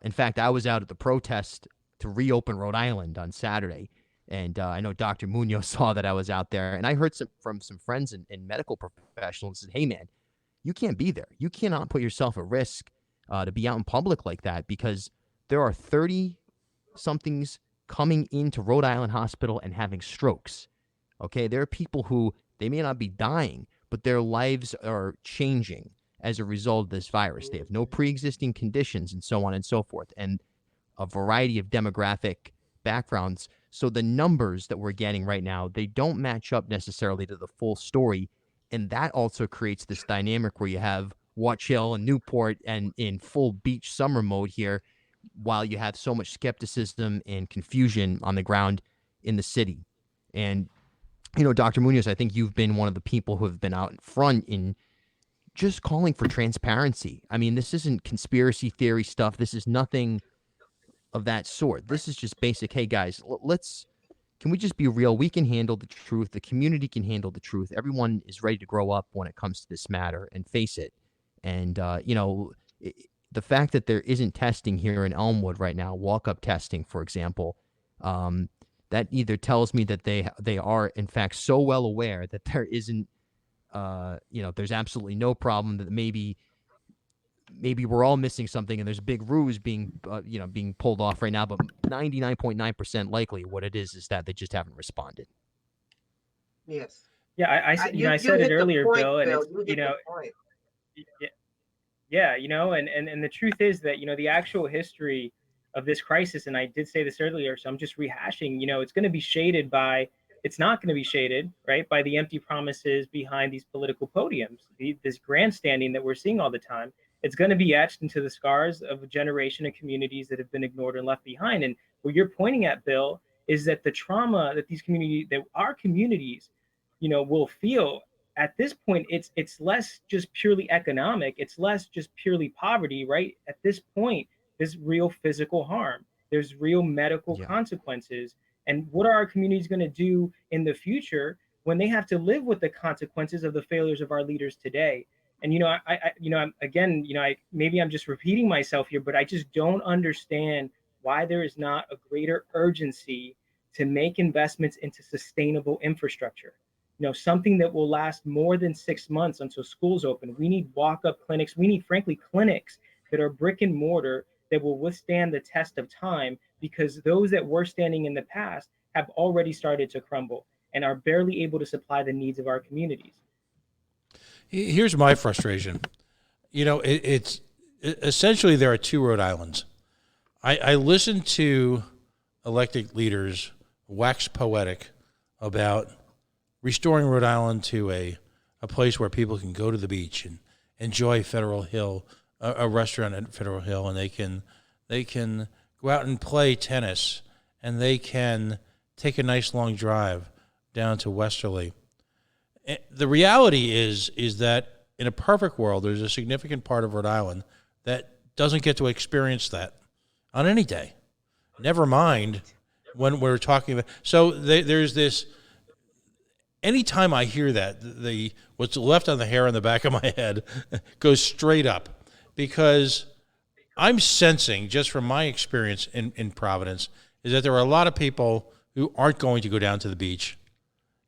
in fact, I was out at the protest to reopen Rhode Island on Saturday. And I know Dr. Munoz saw that I was out there. And I heard from some friends and medical professionals said, hey, man, you can't be there. You cannot put yourself at risk to be out in public like that, because there are 30-somethings coming into Rhode Island Hospital and having strokes. Okay, there are people who, they may not be dying, but their lives are changing as a result of this virus. They have no pre-existing conditions and so on and so forth. And a variety of demographic backgrounds. So the numbers that we're getting right now, they don't match up necessarily to the full story. And that also creates this dynamic where you have Watch Hill and Newport and in full beach summer mode here, while you have so much skepticism and confusion on the ground in the city. And, Dr. Munoz, I think you've been one of the people who have been out in front in just calling for transparency. I mean, this isn't conspiracy theory stuff. This is nothing of that sort. This is just basic, hey, guys, can we just be real? We can handle the truth. The community can handle the truth. Everyone is ready to grow up when it comes to this matter and face it. And, the fact that there isn't testing here in Elmwood right now, walk-up testing, for example, that either tells me that they are, in fact, so well aware that there isn't, there's absolutely no problem, that maybe we're all missing something and there's a big ruse being pulled off right now, but 99.9% likely what it is that they just haven't responded. Yes. Yeah, I said it earlier, Bill, and and the truth is that, the actual history of this crisis, and I did say this earlier, so I'm just rehashing, it's going to be shaded by, it's not going to be shaded, right, by the empty promises behind these political podiums, this grandstanding that we're seeing all the time. It's going to be etched into the scars of a generation of communities that have been ignored and left behind. And what you're pointing at, Bill, is that the trauma that our communities, will feel at this point, it's less just purely economic. It's less just purely poverty, right? At this point, there's real physical harm. There's real medical consequences. And what are our communities going to do in the future when they have to live with the consequences of the failures of our leaders today? And, maybe I'm just repeating myself here, but I just don't understand why there is not a greater urgency to make investments into sustainable infrastructure. Something that will last more than 6 months until schools open. We need walk-up clinics. We need, frankly, clinics that are brick and mortar that will withstand the test of time, because those that were standing in the past have already started to crumble and are barely able to supply the needs of our communities. Here's my frustration. It's essentially there are two Rhode Islands. I listen to elected leaders wax poetic about restoring Rhode Island to a place where people can go to the beach and enjoy Federal Hill, a restaurant at Federal Hill, and they can go out and play tennis, and they can take a nice long drive down to Westerly. The reality is that in a perfect world, there's a significant part of Rhode Island that doesn't get to experience that on any day. Never mind when we're talking about. So there's this. Anytime I hear that, what's left on the hair on the back of my head goes straight up, because I'm sensing, just from my experience in Providence, is that there are a lot of people who aren't going to go down to the beach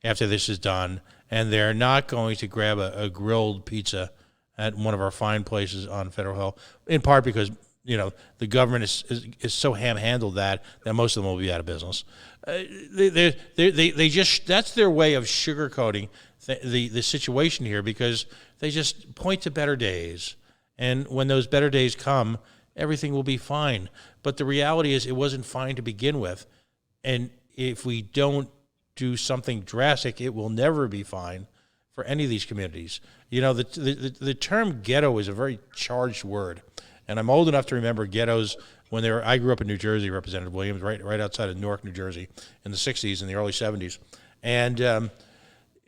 after this is done, and they're not going to grab a grilled pizza at one of our fine places on Federal Hill, in part because the government is so ham-handled that most of them will be out of business. They just, that's their way of sugarcoating the situation here, because they just point to better days, and when those better days come, everything will be fine. But the reality is, it wasn't fine to begin with, and if we don't do something drastic, it will never be fine for any of these communities. The term ghetto is a very charged word, and I'm old enough to remember ghettos when I grew up in New Jersey, Representative Williams, right outside of Newark, New Jersey, in the 60s and the early 70s. And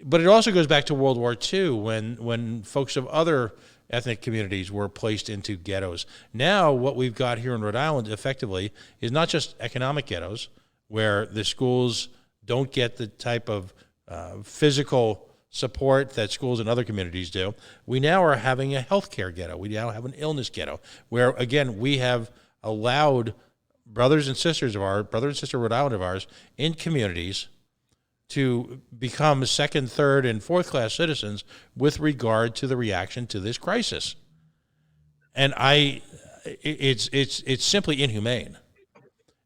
but it also goes back to World War II, when folks of other ethnic communities were placed into ghettos. Now what we've got here in Rhode Island effectively is not just economic ghettos, where the schools don't get the type of physical support that schools in other communities do. We now are having a healthcare ghetto. We now have an illness ghetto, where, again, we have allowed brothers and sister Rhode Island of ours in communities to become second, third, and fourth class citizens with regard to the reaction to this crisis. And it's simply inhumane.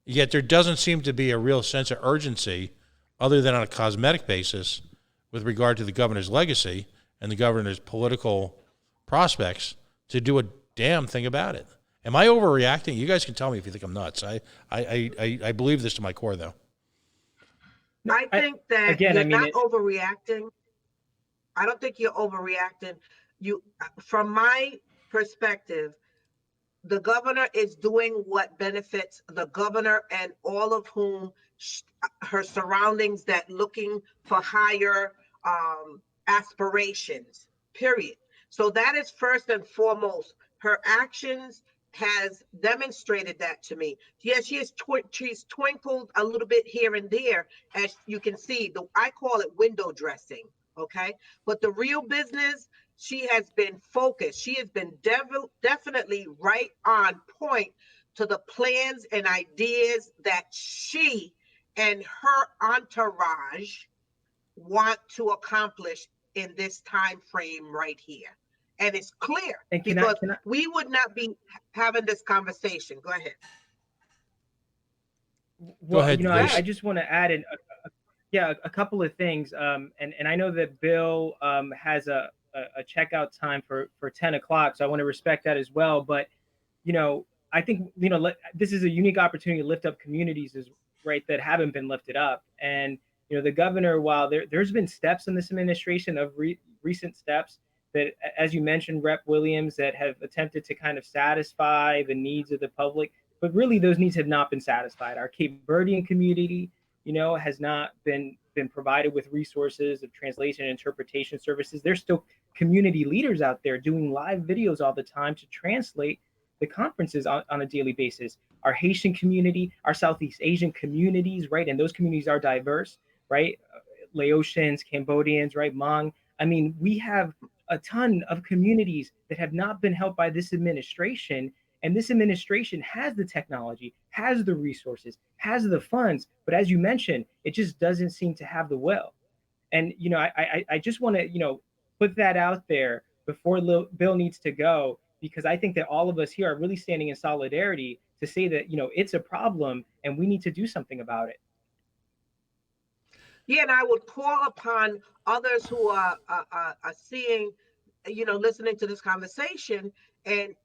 Yet there doesn't seem to be a real sense of urgency, other than on a cosmetic basis, with regard to the governor's legacy and the governor's political prospects, to do a damn thing about it. Am I overreacting? You guys can tell me if you think I'm nuts. I believe this to my core, though. I think that again, you're I mean, not overreacting. I don't think you're overreacting. From my perspective, the governor is doing what benefits the governor and all of whom her surroundings that looking for higher aspirations, period. So that is first and foremost. Her actions has demonstrated that to me. Yes, she's twinkled a little bit here and there, as you can see. I call it window dressing, okay? But the real business, she has been focused. She has been definitely right on point to the plans and ideas that she and her entourage want to accomplish in this time frame right here. And it's clear because we would not be having this conversation. Go ahead. Well, Go ahead, I just want to add in a couple of things. And I know that Bill has a checkout time for 10 o'clock. So I want to respect that as well. But, I think, this is a unique opportunity to lift up communities that haven't been lifted up. And, the governor, while there's been steps in this administration of recent steps that, as you mentioned, Rep. Williams, that have attempted to kind of satisfy the needs of the public, but really those needs have not been satisfied. Our Cape Verdean community, has not been provided with resources of translation and interpretation services. There's still community leaders out there doing live videos all the time to translate the conferences on a daily basis. Our Haitian community, our Southeast Asian communities, right? And those communities are diverse, right? Laotians, Cambodians, right? Hmong. I mean, we have a ton of communities that have not been helped by this administration. And this administration has the technology, has the resources, has the funds. But as you mentioned, it just doesn't seem to have the will. And, I just want to, put that out there before Bill needs to go, because I think that all of us here are really standing in solidarity to say that, it's a problem and we need to do something about it. Yeah, and I would call upon others who are seeing, listening to this conversation and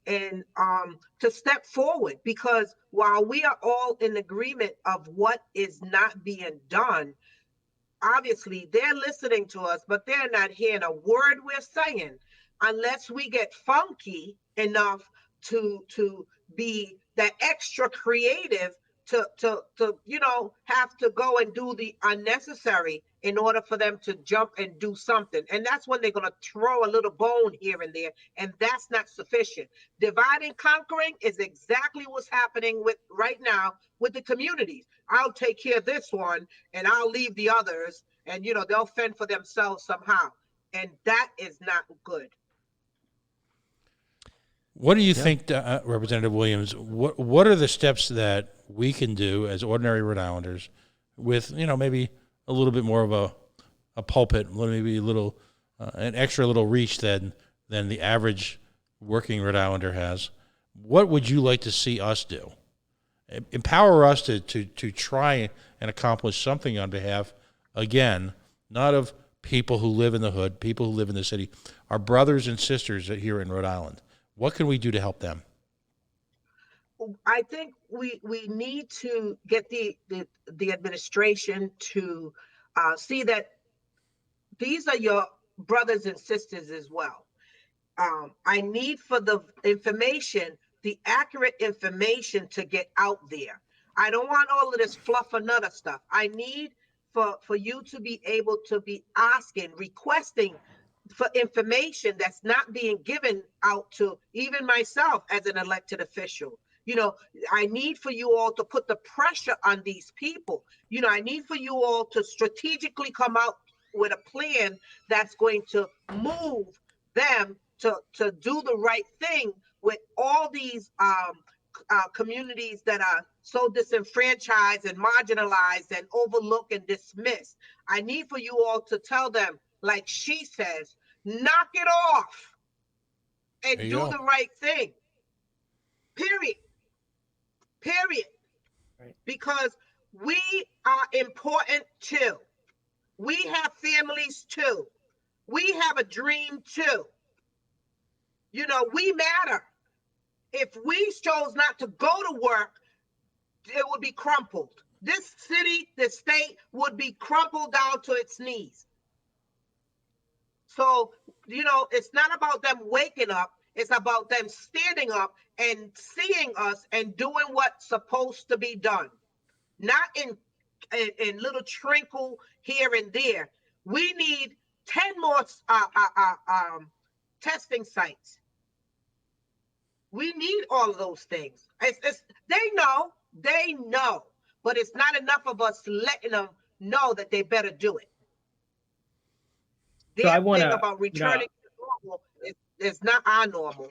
to step forward, because while we are all in agreement of what is not being done, obviously they're listening to us, but they're not hearing a word we're saying unless we get funky enough to be that extra creative to have to go and do the unnecessary in order for them to jump and do something. And that's when they're going to throw a little bone here and there, and that's not sufficient. Divide and conquering is exactly what's happening with right now with the communities. I'll take care of this one and I'll leave the others, and they'll fend for themselves somehow, and that is not good. What do you think, Representative Williams? What are the steps that we can do as ordinary Rhode Islanders, with maybe a little bit more of a pulpit, maybe a little an extra little reach than the average working Rhode Islander has? What would you like to see us do? Empower us to try and accomplish something on behalf, again, not of people who live in the hood, people who live in the city, our brothers and sisters here in Rhode Island. What can we do to help them? I think we need to get the administration to see that these are your brothers and sisters as well. I need for the information, the accurate information, to get out there. I don't want all of this fluff and other stuff. I need for you to be able to be asking, requesting for information that's not being given out to even myself as an elected official. I need for you all to put the pressure on these people. I need for you all to strategically come out with a plan that's going to move them to do the right thing with all these communities that are so disenfranchised and marginalized and overlooked and dismissed. I need for you all to tell them, like she says, knock it off and do the right thing. Period. Right. Because we are important too. We have families too. We have a dream too. We matter. If we chose not to go to work, it would be crumpled. This city, this state would be crumpled down to its knees. So, it's not about them waking up. It's about them standing up and seeing us and doing what's supposed to be done. Not in little trinkle here and there. We need 10 more testing sites. We need all of those things. They know, but it's not enough of us letting them know that they better do it. So Their I want thing to about returning to normal is not our normal.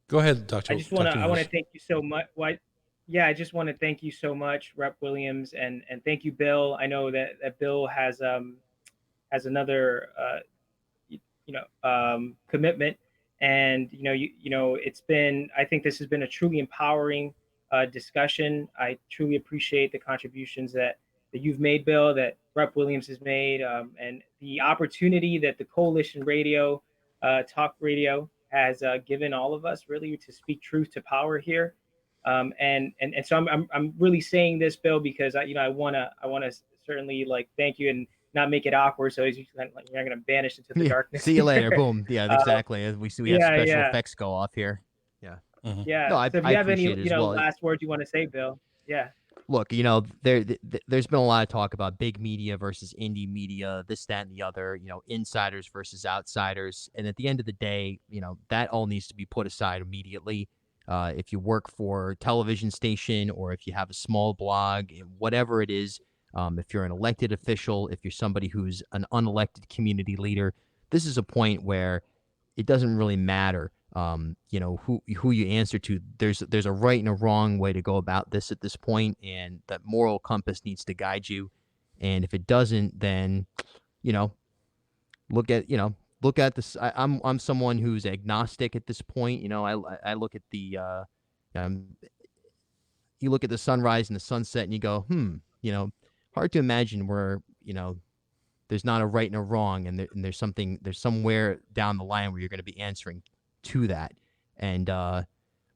Go ahead, Dr. I just want to Munoz. thank you so much. I just want to thank you so much, Rep. Williams, and thank you, Bill. I know that Bill has another commitment, and it's been, I think this has been a truly empowering discussion. I truly appreciate the contributions that you've made, Bill, that Rep. Williams has made, and the opportunity that the Coalition Radio, Talk Radio, has given all of us really to speak truth to power here. And so I'm really saying this, Bill, because I want to certainly thank you and not make it awkward. So you're not going to banish into the darkness. See you later. Boom. Yeah, exactly. We have special effects go off here. Yeah. Mm-hmm. Yeah. No, so if you have any well. last words you want to say, Bill. Yeah. Look, there's been a lot of talk about big media versus indie media, this, that, and the other, insiders versus outsiders. And at the end of the day, that all needs to be put aside immediately. If you work for a television station or if you have a small blog, whatever it is, if you're an elected official, if you're somebody who's an unelected community leader, this is a point where it doesn't really matter. Who you answer to. There's a right and a wrong way to go about this at this point, and that moral compass needs to guide you. And if it doesn't, then look at this. I'm someone who's agnostic at this point. I look at the you look at the sunrise and the sunset, and you go, hard to imagine where there's not a right and a wrong, and there's somewhere down the line where you're going to be answering to that. And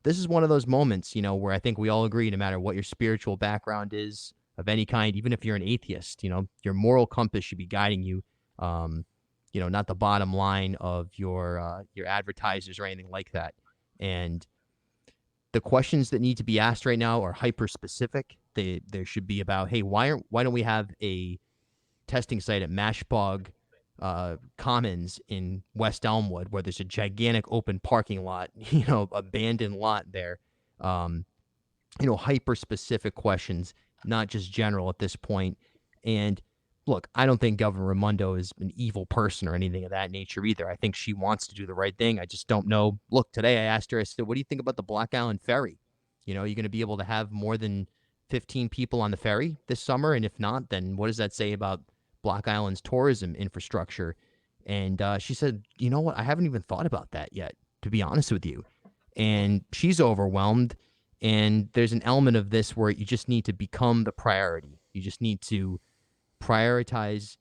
this is one of those moments, where I think we all agree, no matter what your spiritual background is of any kind, even if you're an atheist, your moral compass should be guiding you, not the bottom line of your advertisers or anything like that. And the questions that need to be asked right now are hyper specific. There should be about, hey, why don't we have a testing site at Mashpog Commons in West Elmwood, where there's a gigantic open parking lot, abandoned lot there. Hyper specific questions, not just general at this point. And look, I don't think Governor Raimondo is an evil person or anything of that nature either. I think she wants to do the right thing. I just don't know. Look, today I asked her, I said, what do you think about the Block Island Ferry? You're going to be able to have more than 15 people on the ferry this summer? And if not, then what does that say about Block Island's tourism infrastructure? And she said, you know what? I haven't even thought about that yet, to be honest with you. And she's overwhelmed. And there's an element of this where you just need to become the priority. You just need to prioritize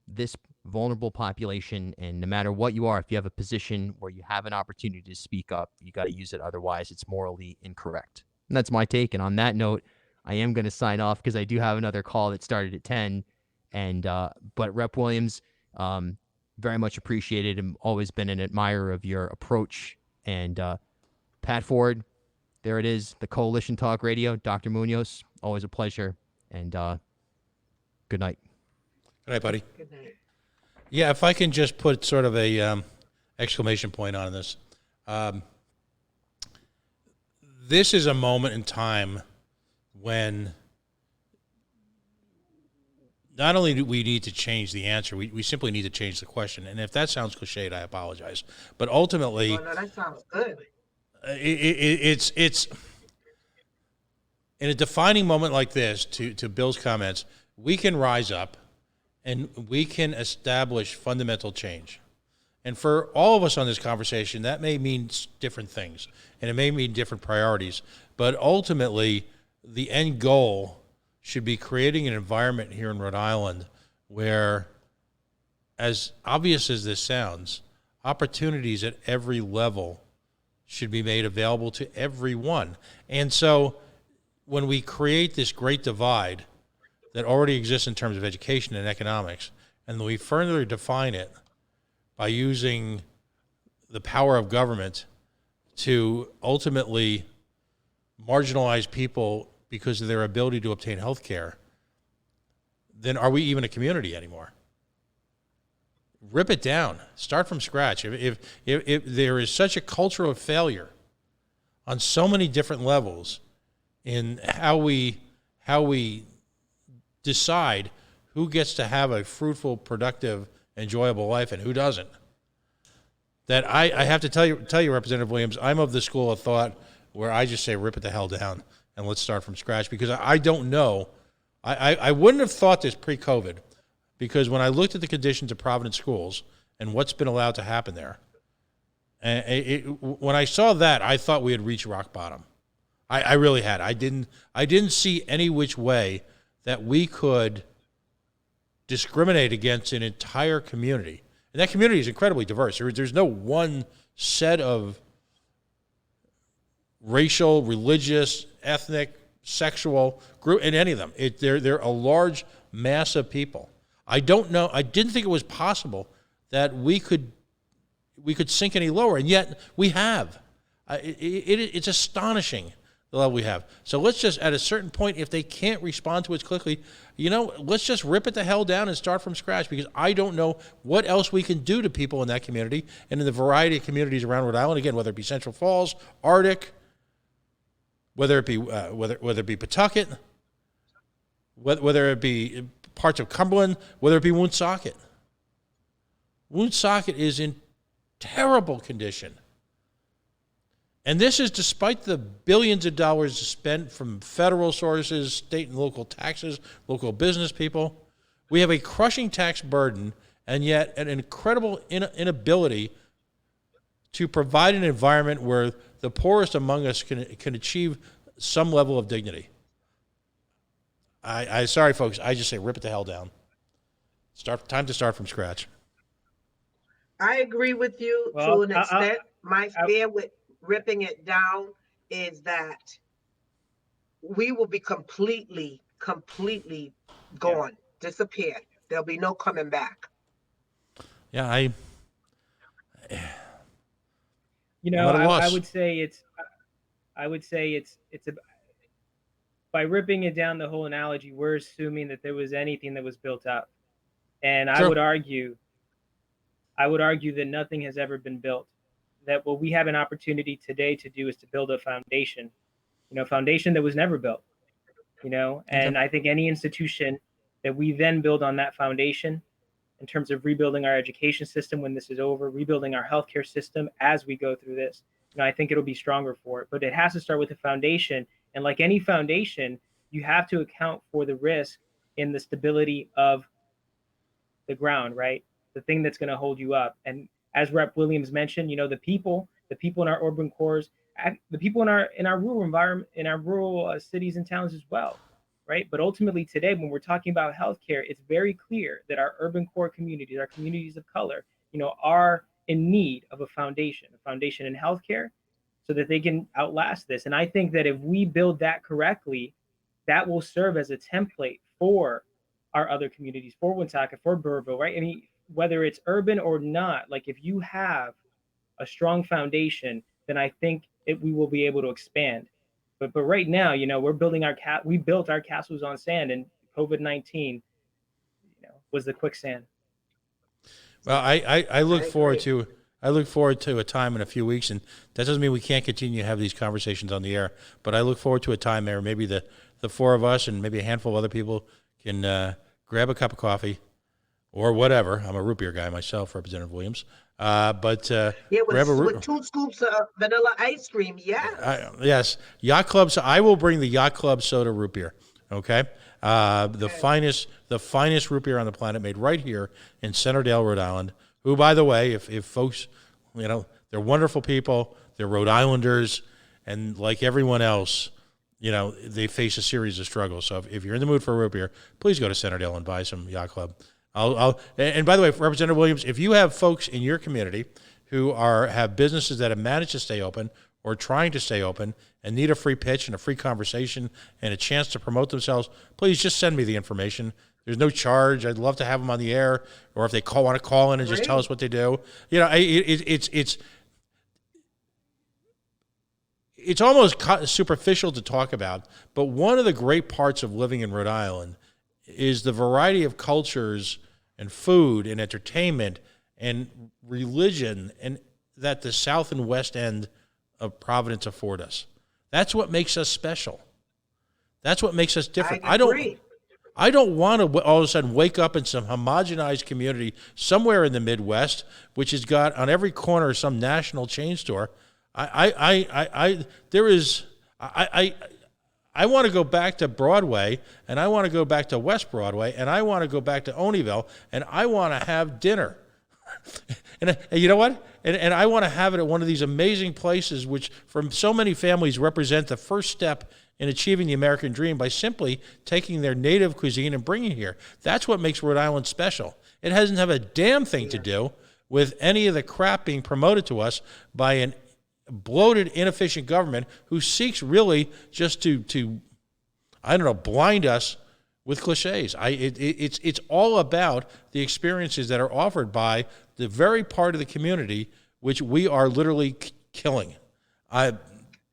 this vulnerable population. And no matter what you are, if you have a position where you have an opportunity to speak up, you got to use it. Otherwise, it's morally incorrect. And that's my take. And on that note, I am going to sign off because I do have another call that started at 10. And but Rep. Williams, very much appreciated and always been an admirer of your approach. And Pat Ford, there it is, the Coalition Talk Radio. Dr. Munoz, always a pleasure. And good night. Good night, buddy. Good night. Yeah, if I can just put sort of a exclamation point on this. This is a moment in time when not only do we need to change the answer, we simply need to change the question. And if that sounds cliched, I apologize. But ultimately, No, that sounds good. It's in a defining moment like this, to Bill's comments, we can rise up and we can establish fundamental change. And for all of us on this conversation, that may mean different things, and it may mean different priorities. But ultimately, the end goal should be creating an environment here in Rhode Island where, as obvious as this sounds, opportunities at every level should be made available to everyone. And so when we create this great divide that already exists in terms of education and economics, and we further define it by using the power of government to ultimately marginalize people because of their ability to obtain health care, then are we even a community anymore? Rip it down. Start from scratch. If there is such a culture of failure on so many different levels in how we decide who gets to have a fruitful, productive, enjoyable life and who doesn't, that I have to tell you, Representative Williams, I'm of the school of thought where I just say rip it the hell down and let's start from scratch, because I don't know. I wouldn't have thought this pre-COVID, because when I looked at the conditions of Providence schools and what's been allowed to happen there, when I saw that, I thought we had reached rock bottom. I really had. I didn't see any which way that we could discriminate against an entire community. And that community is incredibly diverse. There's no one set of racial, religious, ethnic, sexual group in any of them. They're a large mass of people. I don't know. I didn't think it was possible that we could sink any lower, and yet we have. It's astonishing the level we have. So let's just, at a certain point, if they can't respond to it quickly, let's just rip it the hell down and start from scratch, because I don't know what else we can do to people in that community and in the variety of communities around Rhode Island. Again, whether it be Central Falls, Arctic, whether it be Pawtucket, whether it be parts of Cumberland, whether it be Woonsocket. Woonsocket is in terrible condition. And this is despite the billions of dollars spent from federal sources, state and local taxes, local business people. We have a crushing tax burden, and yet an incredible inability to provide an environment where the poorest among us can achieve some level of dignity. Sorry, folks, I just say rip it the hell down. Time to start from scratch. I agree with you to an extent. My fear with ripping it down is that we will be completely gone, disappear. There'll be no coming back. Yeah, I would say it's by ripping it down, the whole analogy, we're assuming that there was anything that was built up. And sure. I would argue that nothing has ever been built. That what we have an opportunity today to do is to build a foundation, foundation that was never built, and I think any institution that we then build on that foundation in terms of rebuilding our education system when this is over, rebuilding our healthcare system as we go through this, I think it'll be stronger for it. But it has to start with a foundation. And like any foundation, you have to account for the risk in the stability of the ground, right? The thing that's going to hold you up. And as Rep. Williams mentioned, the people in our urban cores, the people in our rural environment, in our rural cities and towns as well, right? But ultimately today, when we're talking about healthcare, it's very clear that our urban core communities, our communities of color, are in need of a foundation in healthcare, so that they can outlast this. And I think that if we build that correctly, that will serve as a template for our other communities, for Woonsocket, for Burrville, right? I mean, whether it's urban or not, like if you have a strong foundation, then I think we will be able to expand. But right now, we're building we built our castles on sand, and COVID-19, was the quicksand. Well, I look forward to a time in a few weeks, and that doesn't mean we can't continue to have these conversations on the air, but I look forward to a time there maybe the four of us and maybe a handful of other people can grab a cup of coffee or whatever. I'm a root beer guy myself, Representative Williams. With 2 scoops of vanilla ice cream, yes. Yacht Club. So I will bring the Yacht Club soda root beer. Okay. The finest root beer on the planet, made right here in Centerdale, Rhode Island. Who, by the way, if folks, they're wonderful people. They're Rhode Islanders, and like everyone else, they face a series of struggles. So if you're in the mood for a root beer, please go to Centerdale and buy some Yacht Club. And by the way, Representative Williams, if you have folks in your community who have businesses that have managed to stay open or trying to stay open and need a free pitch and a free conversation and a chance to promote themselves, please just send me the information. There's no charge. I'd love to have them on the air, or if they want to call in and just tell us what they do. You know, it's almost superficial to talk about, but one of the great parts of living in Rhode Island is the variety of cultures and food and entertainment and religion and that the South and West End of Providence afford us. That's what makes us special. That's what makes us different. I don't want to all of a sudden wake up in some homogenized community somewhere in the Midwest, which has got on every corner some national chain store. I want to go back to Broadway, and I want to go back to West Broadway, and I want to go back to Oneyville, and I want to have dinner. And you know what? And I want to have it at one of these amazing places, which for so many families represent the first step in achieving the American dream by simply taking their native cuisine and bringing it here. That's what makes Rhode Island special. It doesn't have a damn thing to do with any of the crap being promoted to us by an bloated, inefficient government who seeks really just to I don't know, blind us with cliches. It's all about the experiences that are offered by the very part of the community which we are literally killing.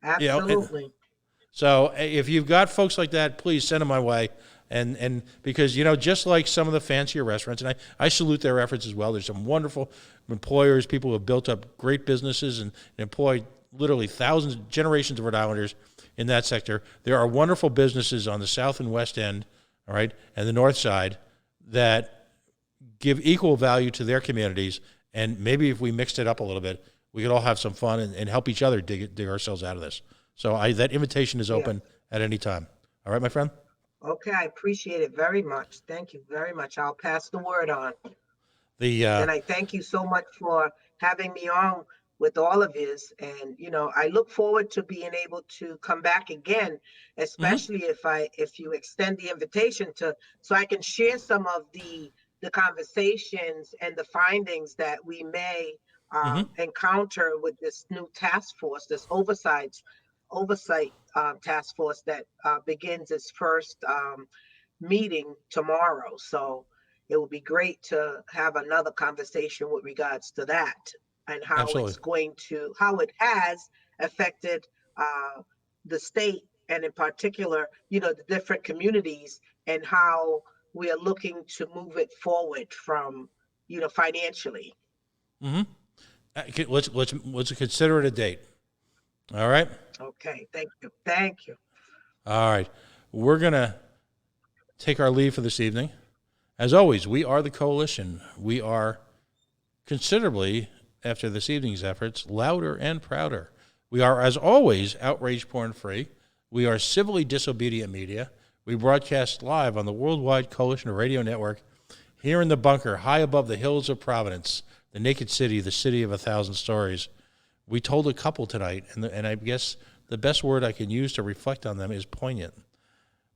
Absolutely. So if you've got folks like that, please send them my way. And because, you know, just like some of the fancier restaurants, and I salute their efforts as well. There's some wonderful employers, people who have built up great businesses and employ literally thousands, generations of Rhode Islanders in that sector. There are wonderful businesses on the South and West End, all right, and the North Side that give equal value to their communities. And maybe if we mixed it up a little bit, we could all have some fun and help each other dig ourselves out of this. So that invitation is open at any time. All right, my friend? Okay, I appreciate it very much. Thank you very much. I'll pass the word on. And I thank you so much for having me on with all of this. And, you know, I look forward to being able to come back again, especially if you extend the invitation so I can share some of the conversations and the findings that we may encounter with this new task force, this oversight task force that begins its first meeting tomorrow. So it will be great to have another conversation with regards to that and how how it has affected the state, and in particular, you know, the different communities, and how we are looking to move it forward from, you know, financially. Let's consider it a date. All right. Okay. Thank you. Thank you. All right. We're going to take our leave for this evening. As always, we are the Coalition. We are considerably, after this evening's efforts, louder and prouder. We are, as always, outrage porn free. We are civilly disobedient media. We broadcast live on the Worldwide Coalition Radio Network here in the bunker, high above the hills of Providence, the naked city, the city of 1,000 stories. We told a couple tonight, and I guess the best word I can use to reflect on them is poignant.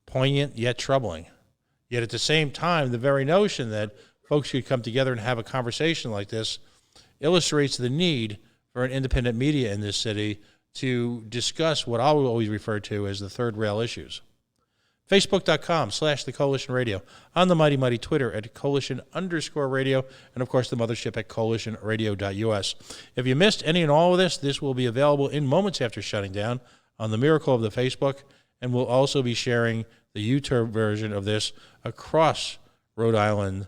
Poignant yet troubling. Yet at the same time, the very notion that folks should come together and have a conversation like this illustrates the need for an independent media in this city to discuss what I will always refer to as the third rail issues. Facebook.com/The Coalition Radio, on the mighty, mighty Twitter at Coalition_radio, and of course the mothership at coalitionradio.us. If you missed any and all of this will be available in moments after shutting down on the miracle of the Facebook, and we'll also be sharing the YouTube version of this across Rhode Island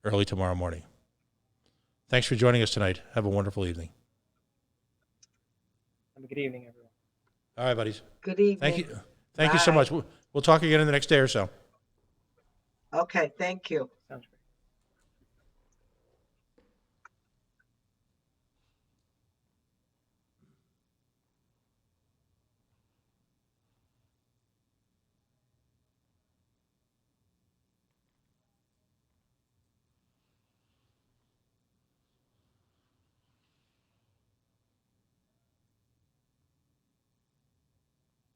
early tomorrow morning. Thanks for joining us tonight. Have a wonderful evening. Have a good evening, everyone. All right, buddies. Good evening. Thank you. Thank you so much. We'll talk again in the next day or so. Okay, thank you.